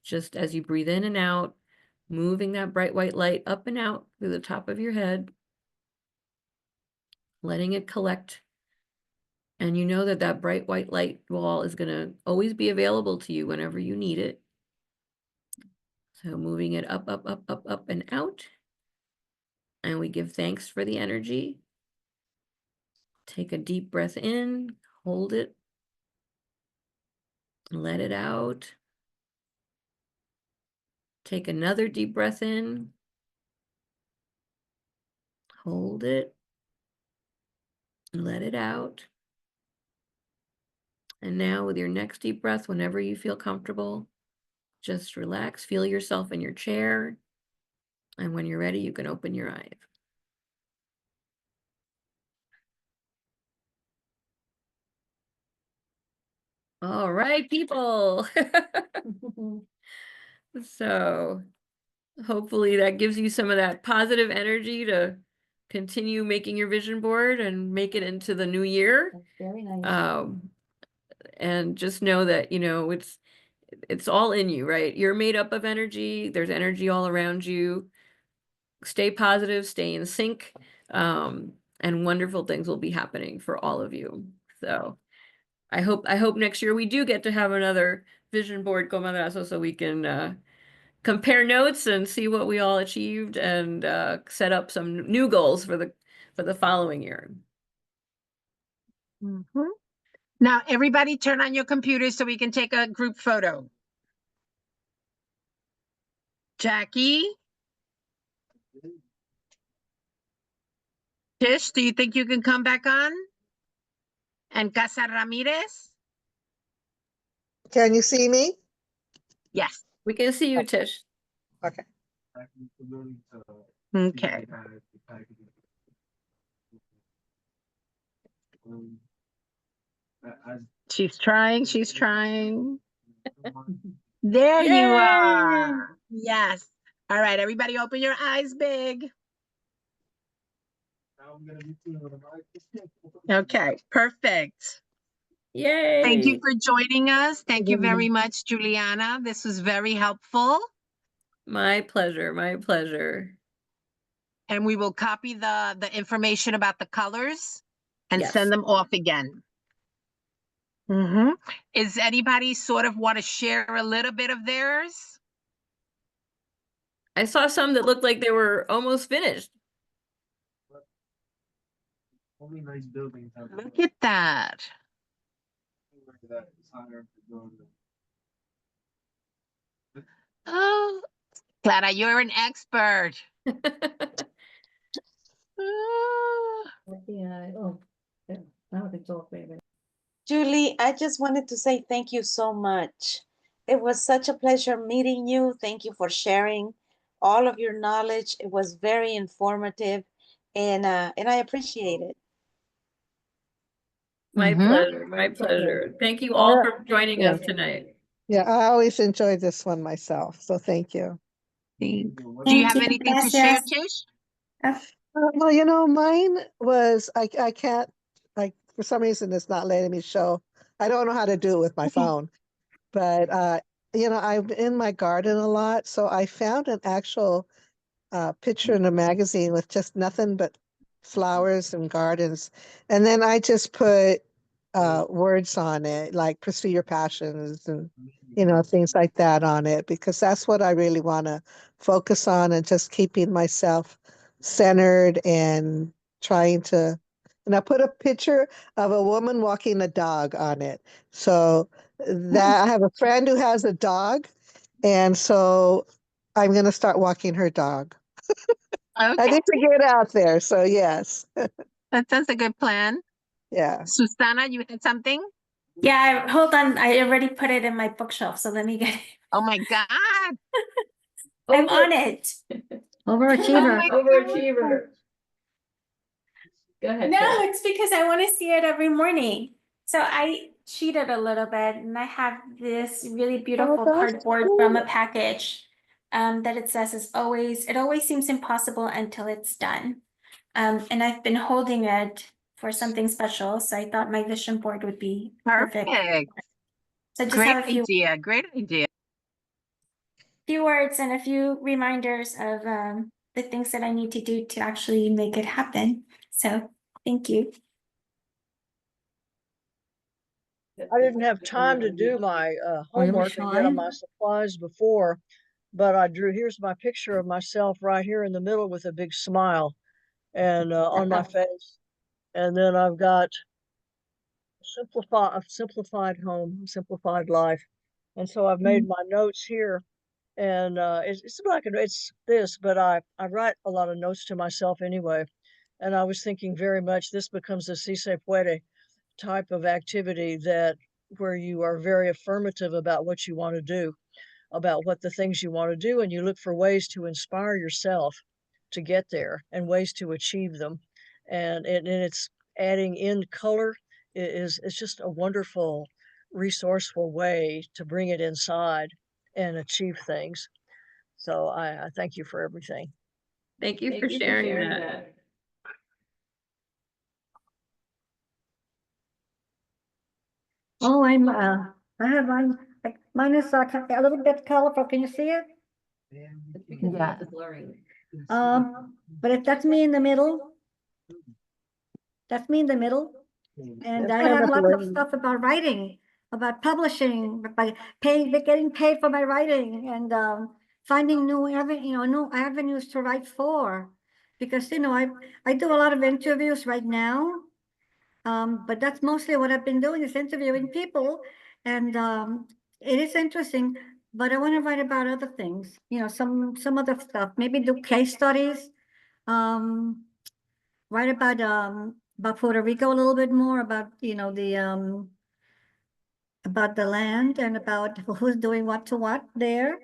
Just as you breathe in and out, moving that bright white light up and out through the top of your head, letting it collect. And you know that that bright white light ball is going to always be available to you whenever you need it. So moving it up, up, up, up, up, and out. And we give thanks for the energy. Take a deep breath in, hold it, let it out. Take another deep breath in, hold it, let it out. And now with your next deep breath, whenever you feel comfortable, just relax, feel yourself in your chair. And when you're ready, you can open your eyes. All right, people. So hopefully that gives you some of that positive energy to continue making your vision board and make it into the new year. That's very nice. And just know that, you know, it's all in you, right? You're made up of energy. There's energy all around you. Stay positive, stay in sync, and wonderful things will be happening for all of you. So I hope next year we do get to have another vision board Comadres, so we can compare notes and see what we all achieved and set up some new goals for the following year. Mhm. Now, everybody turn on your computers so we can take a group photo. Jackie? Tish, do you think you can come back on? And Casa Ramirez? Can you see me? Yes. We can see you, Tish. Okay. Okay. She's trying. She's trying. There you Yay! are. Yes. All right, everybody open your eyes big. Okay, perfect. Yay! Thank you for joining us. Thank you very much, Juliana. This was very helpful. My pleasure. My pleasure. And we will copy the information about the colors and Yes. send them off again. Mm-hmm. Is anybody sort of want to share a little bit of theirs? I saw some that looked like they were almost finished. Only nice buildings have Look at that. that is higher than Oh, Clara, you're an expert. Ah. Yeah, oh, yeah, now it's all favorite. Julie, I just wanted to say thank you so much. It was such a pleasure meeting you. Thank you for sharing all of your knowledge. It was very informative, and I appreciate it. My Mhm. pleasure. My pleasure. Thank you all for joining Yeah. us tonight. Yeah, I always enjoyed this one myself, so thank you. Do you Thank have you, anything to share, gracias. Tish? Well, mine was I can't, like, for some reason it's not letting me show. I don't know how to do it with my phone, but I'm in my garden a lot, so I found an actual picture in a magazine with just nothing but flowers and gardens, and then I just put words on it, like pursue your passions and things like that on it, because that's what I really want to focus on, and just keeping myself centered and trying to. And I put a picture of a woman walking a dog on it. So that I have a friend who has a dog, and so I'm going to start walking her dog. I Okay, need to get out there. So yes. that's a good plan. Yeah. Susana, you had something? Yeah, hold on. I already put it in my bookshelf, so let me get it. Oh my God. I'm on it. Overachiever. Overachiever. Go ahead. No, Tish. it's because I want to see it every morning. So I cheated a little bit, and I have this really beautiful that's cardboard cool. from a package that it says is always, it always seems impossible until it's done. And I've been holding it for something special, so I thought my vision board would be perfect. So just Great have a few idea. Great idea. words and a few reminders of the things that I need to do to actually make it happen. So thank you. I didn't have time to do my homework and get on my supplies before, but I drew, here's my picture of myself right here in the middle with a big smile and on my face. And then I've got a simplified home, simplified life. And so I've made my notes here, and it's like it's this, but I write a lot of notes to myself anyway. And I was thinking very much this becomes a si se puede type of activity that where you are very affirmative about what you want to do, about what the things you want to do, and you look for ways to inspire yourself to get there and ways to achieve them. And it's adding in color it's just a wonderful, resourceful way to bring it inside and achieve things. So I thank you for everything. Thank you for sharing that. Oh, I have mine, like, mine is a little bit colorful. Can you see it? Yeah. But if that's me in the middle, that's me in the middle. And I have lots of stuff about writing, about publishing, by getting paid for my writing, and finding new avenues to write for. Because I do a lot of interviews right now, but that's mostly what I've been doing is interviewing people, and it is interesting. But I want to write about other things, some other stuff. Maybe do case studies. Write about Puerto Rico a little bit more, about about the land and about who's doing what to what there,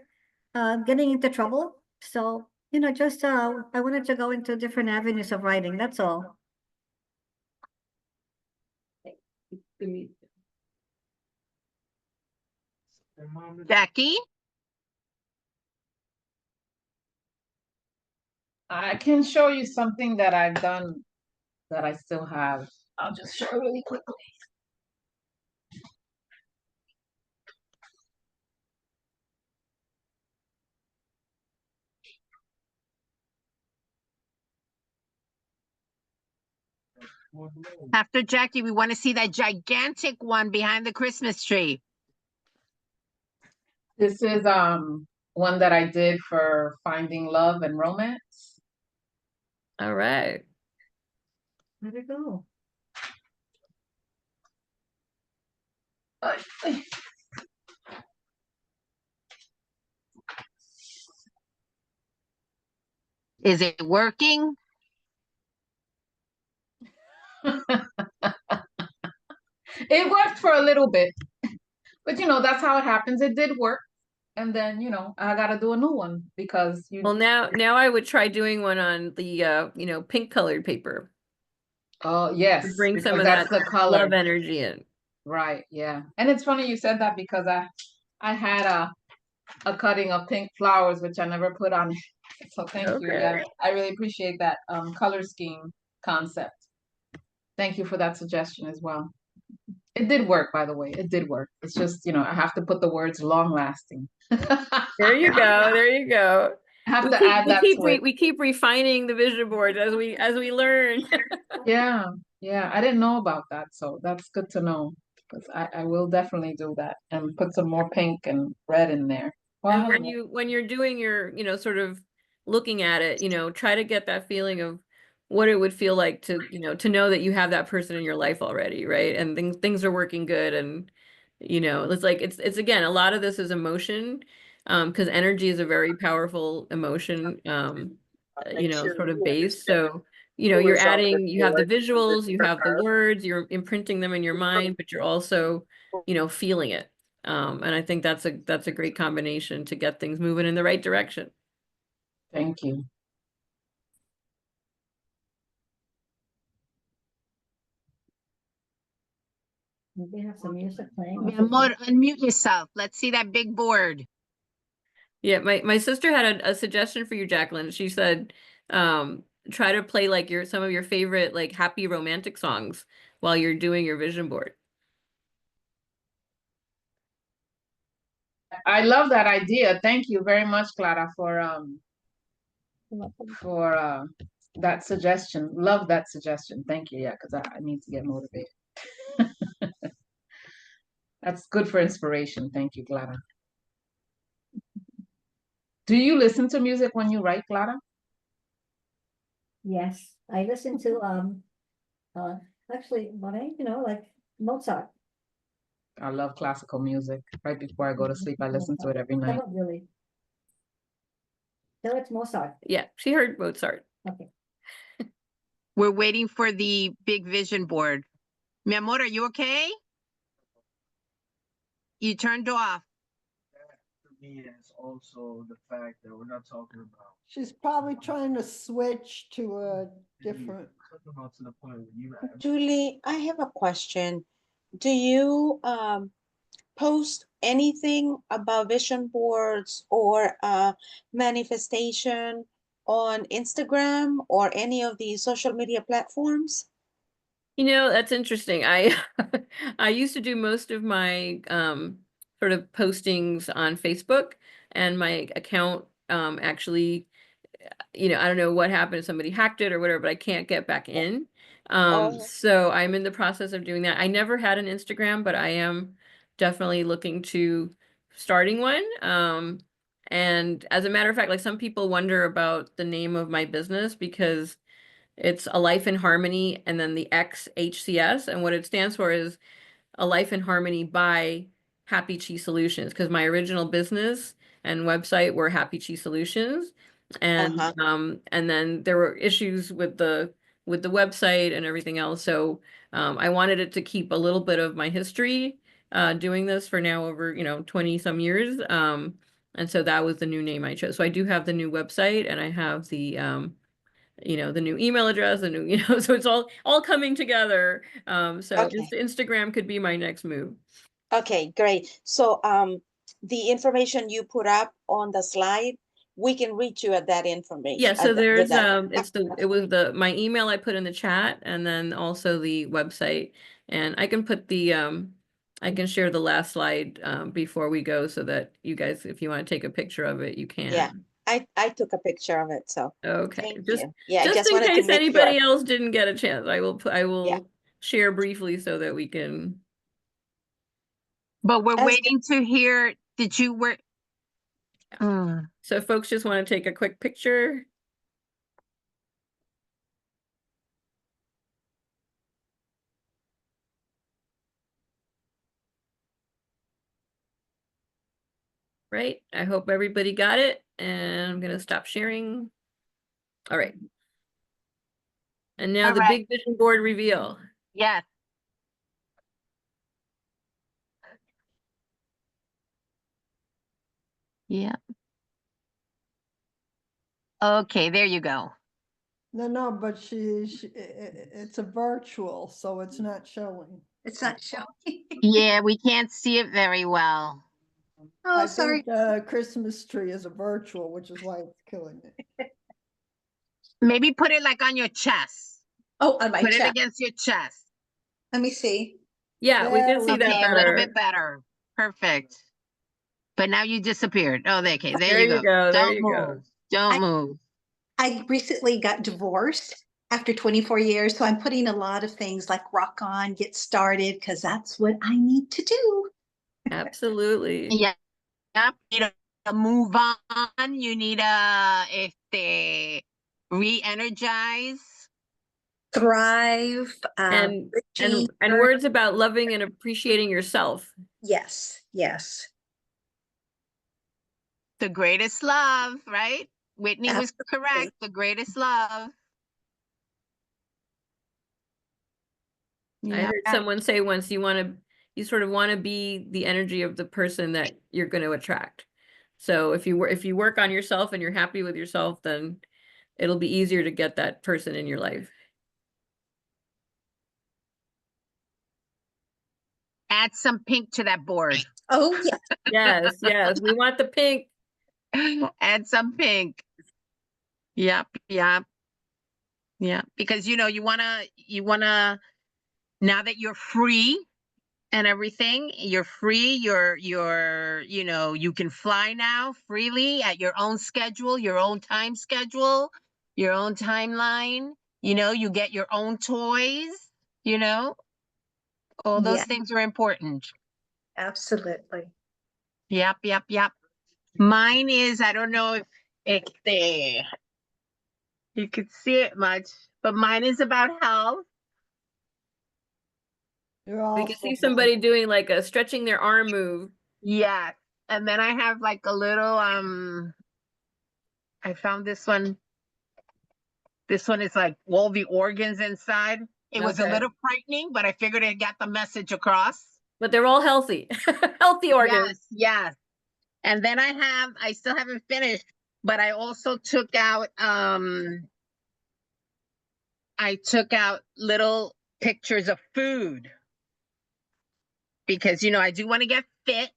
getting into trouble. So just I wanted to go into different avenues of writing. That's all. Jackie? I can show you something that I've done that I still have. I'll just show you really quickly. After Jackie, we want to see that gigantic one behind the Christmas tree. This is one that I did for finding love and romance. All right. Where'd it go? Is it working? It worked for a little bit, but that's how it happens. It did work. And then, I gotta do a new one because Well, now I would try doing one on the pink colored paper. Oh, yes. To bring some of that's that the color. love energy in. Right, yeah. And it's funny you said that because I had a cutting of pink flowers which I never put on it. So thank you. Yeah, I really appreciate that color scheme concept. Thank you for that suggestion as well. It did work, by the way. It did work. It's just, I have to put the words long lasting. There you go. There you go. I have to add that to it. We keep refining the vision boards as we learn. Yeah. I didn't know about that, so that's good to know. Because I will definitely do that and put some more pink and red in there. Wow. And when you're doing your, sort of looking at it, try to get that feeling of what it would feel like to, to know that you have that person in your life already, right? And things are working good, and it's like it's again, a lot of this is emotion, because energy is a very powerful emotion, sort of base. So you're adding, you have the visuals, you have the words, you're imprinting them in your mind, but you're also feeling it. And I think that's a great combination to get things moving in the right direction. Thank you. Maybe have some music playing. Mi amor, unmute yourself. Let's see that big board. Yeah, my sister had a suggestion for you, Jacqueline. She said, try to play like some of your favorite like happy romantic songs while you're doing your vision board. I love that idea. Thank you very much, Clara, for that suggestion. Love that suggestion. Thank you. Yeah, because I need to get motivated. That's good for inspiration. Thank you, Clara. Do you listen to music when you write, Clara? Yes, I listen to, actually, like Mozart. I love classical music. Right before I go to sleep, I listen to it every night. Not really. No, it's Mozart. Yeah, she heard Mozart. Okay. We're waiting for the big vision board. Mi amor, are you okay? You turned off. For me, it's also the fact that we're not talking about. She's probably trying to switch to a different. To the point where you have. Julie, I have a question. Do you post anything about vision boards or manifestation on Instagram or any of the social media platforms? You know, that's interesting. I I used to do most of my sort of postings on Facebook, and my account actually, I don't know what happened. Somebody hacked it or whatever, but I can't get back in. Oh. So I'm in the process of doing that. I never had an Instagram, but I am definitely looking to starting one. And as a matter of fact, like some people wonder about the name of my business because it's A Life in Harmony and then the XHCS. And what it stands for is A Life in Harmony by Happy Chi Solutions, because my original business and website were Happy Chi Solutions. And and then there were issues with the website and everything else. So I wanted it to keep a little bit of my history doing this for now over 20 some years. And so that was the new name I chose. So I do have the new website, and I have the the new email address, the new, so it's all coming together. So Okay. Instagram could be my next move. Okay, great. So the information you put up on the slide, we can reach you at that information. Yeah, so there's it was my email I put in the chat, and then also the website, and I can put the I can share the last slide before we go, so that you guys, if you want to take a picture of it, you can. Yeah, I took a picture of it, so okay. thank Just you. Yeah, just I in wanted to case make anybody sure. else didn't get a chance, I will share briefly so that we can. But we're As- waiting to hear, did you work? So folks just want to take a quick picture. Right. I hope everybody got it, and I'm going to stop sharing. All right. And now the big vision board reveal. Yes. Yeah. Okay, there you go. No, but it's a virtual, so it's not showing. It's not showing. Yeah, we can't see it very well. Oh, I sorry. think the Christmas tree is a virtual, which is why it's killing it. Maybe put it like on your chest. Oh, on my Put it chest. against your chest. Let me see. Yeah, we can see Okay, that a little better. bit better. Perfect. But now you disappeared. Oh, okay, There you go. There you go. Don't move. I recently got divorced after 24 years, so I'm putting a lot of things like rock on, get started, because that's what I need to do. Absolutely. Yeah. Yep. You need to move on. You need to re-energize. Thrive. And words about loving and appreciating yourself. Yes, yes. The greatest love, right? Whitney was correct. Absolutely. The greatest love. I heard someone say once, you sort of want to be the energy of the person that you're going to attract. So if you work on yourself and you're happy with yourself, then it'll be easier to get that person in your life. Add some pink to that board. Oh, yeah. Yes, yes. We want the pink. Add some pink. Yep, yep. Yeah, because you wanna now that you're free and everything, you're free, you can fly now freely at your own schedule, your own time schedule, your own timeline, you get your own toys, you know, all those Yeah, things are important. absolutely. Yep, yep, yep. Mine is, I don't know if you could see it much, but mine is about health. You're all We can see somebody doing like a stretching their arm move. Yes. And then I have like a little, I found this one. This one is like all the organs inside. It was a Okay. little frightening, but I figured it got the message across. But they're all healthy, healthy organs. Yes, yes. And then I still haven't finished, but I also took out, little pictures of food because, I do want to get fit.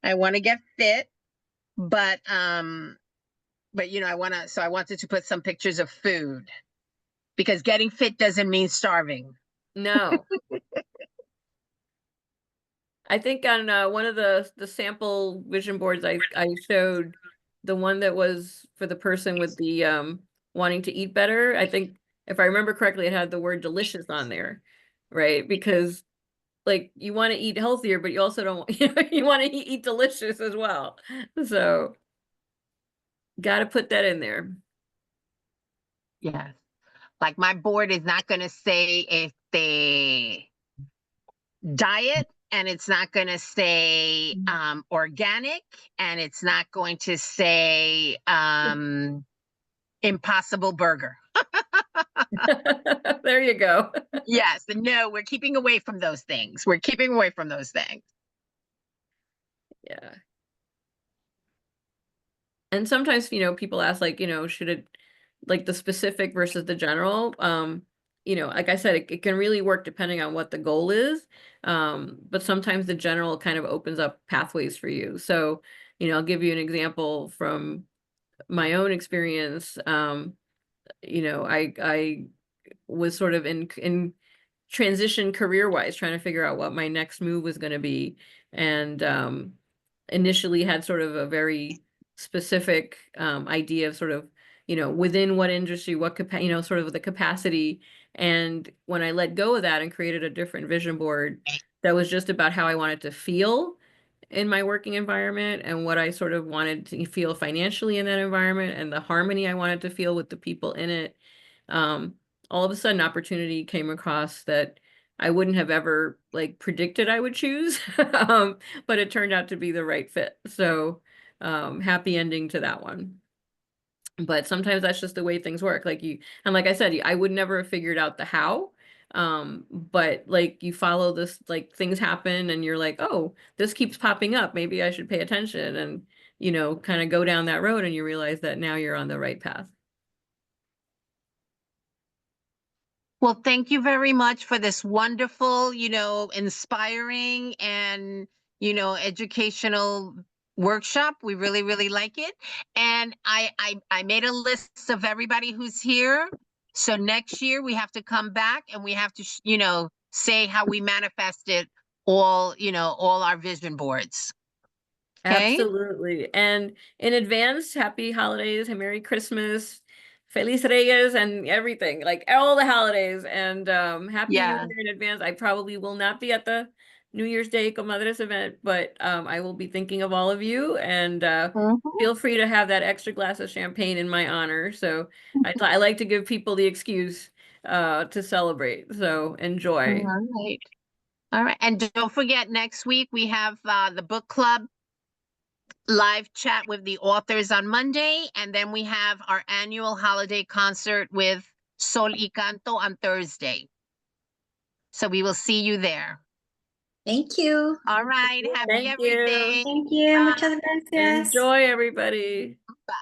I want to get fit, but I wanted to put some pictures of food because getting fit doesn't mean starving. No. I think on one of the sample vision boards I showed, the one that was for the person with the wanting to eat better, I think if I remember correctly, it had the word delicious on there, right? Because like you want to eat healthier, but you also don't you want to eat delicious as well. So got to put that in there. Yes. Like my board is not going to say if they diet, and it's not going to say organic, and it's not going to say impossible burger. There you go. Yes. No, we're keeping away from those things. We're keeping away from those things. Yeah. And sometimes, people ask like, should it like the specific versus the general? Like I said, it can really work depending on what the goal is. But sometimes the general kind of opens up pathways for you. So, I'll give you an example from my own experience. I was sort of in transition career-wise, trying to figure out what my next move was going to be. And initially had sort of a very specific idea of sort of, within what industry, what sort of the capacity. And when I let go of that and created a different vision board that was just about how I wanted to feel in my working environment and what I sort of wanted to feel financially in that environment and the harmony I wanted to feel with the people in it, all of a sudden opportunity came across that I wouldn't have ever like predicted I would choose, but it turned out to be the right fit. So happy ending to that one. But sometimes that's just the way things work. And like I said, I would never have figured out the how. But like you follow this, like things happen and you're like, oh, this keeps popping up. Maybe I should pay attention and, kind of go down that road and you realize that now you're on the right path. Well, thank you very much for this wonderful, inspiring and, educational workshop. We really, really like it. And I made a list of everybody who's here. So next year we have to come back and we have to, say how we manifested all our vision boards. Okay? Absolutely. And in advance, happy holidays and Merry Christmas, Feliz Reyes and everything, like all the holidays. And happy New Yeah. Year in advance. I probably will not be at the New Year's Day Comadres event, but I will be thinking of all of you and feel free to have that extra glass of champagne in my honor. So I like to give people the excuse to celebrate. So enjoy. All right. All right. And don't forget, next week we have the book club live chat with the authors on Monday. And then we have our annual holiday concert with Sol y Canto on Thursday. So we will see you there. Thank you. All right. Happy Thank you. everything. Thank you. Bye. Muchas gracias. Enjoy, everybody. Bye.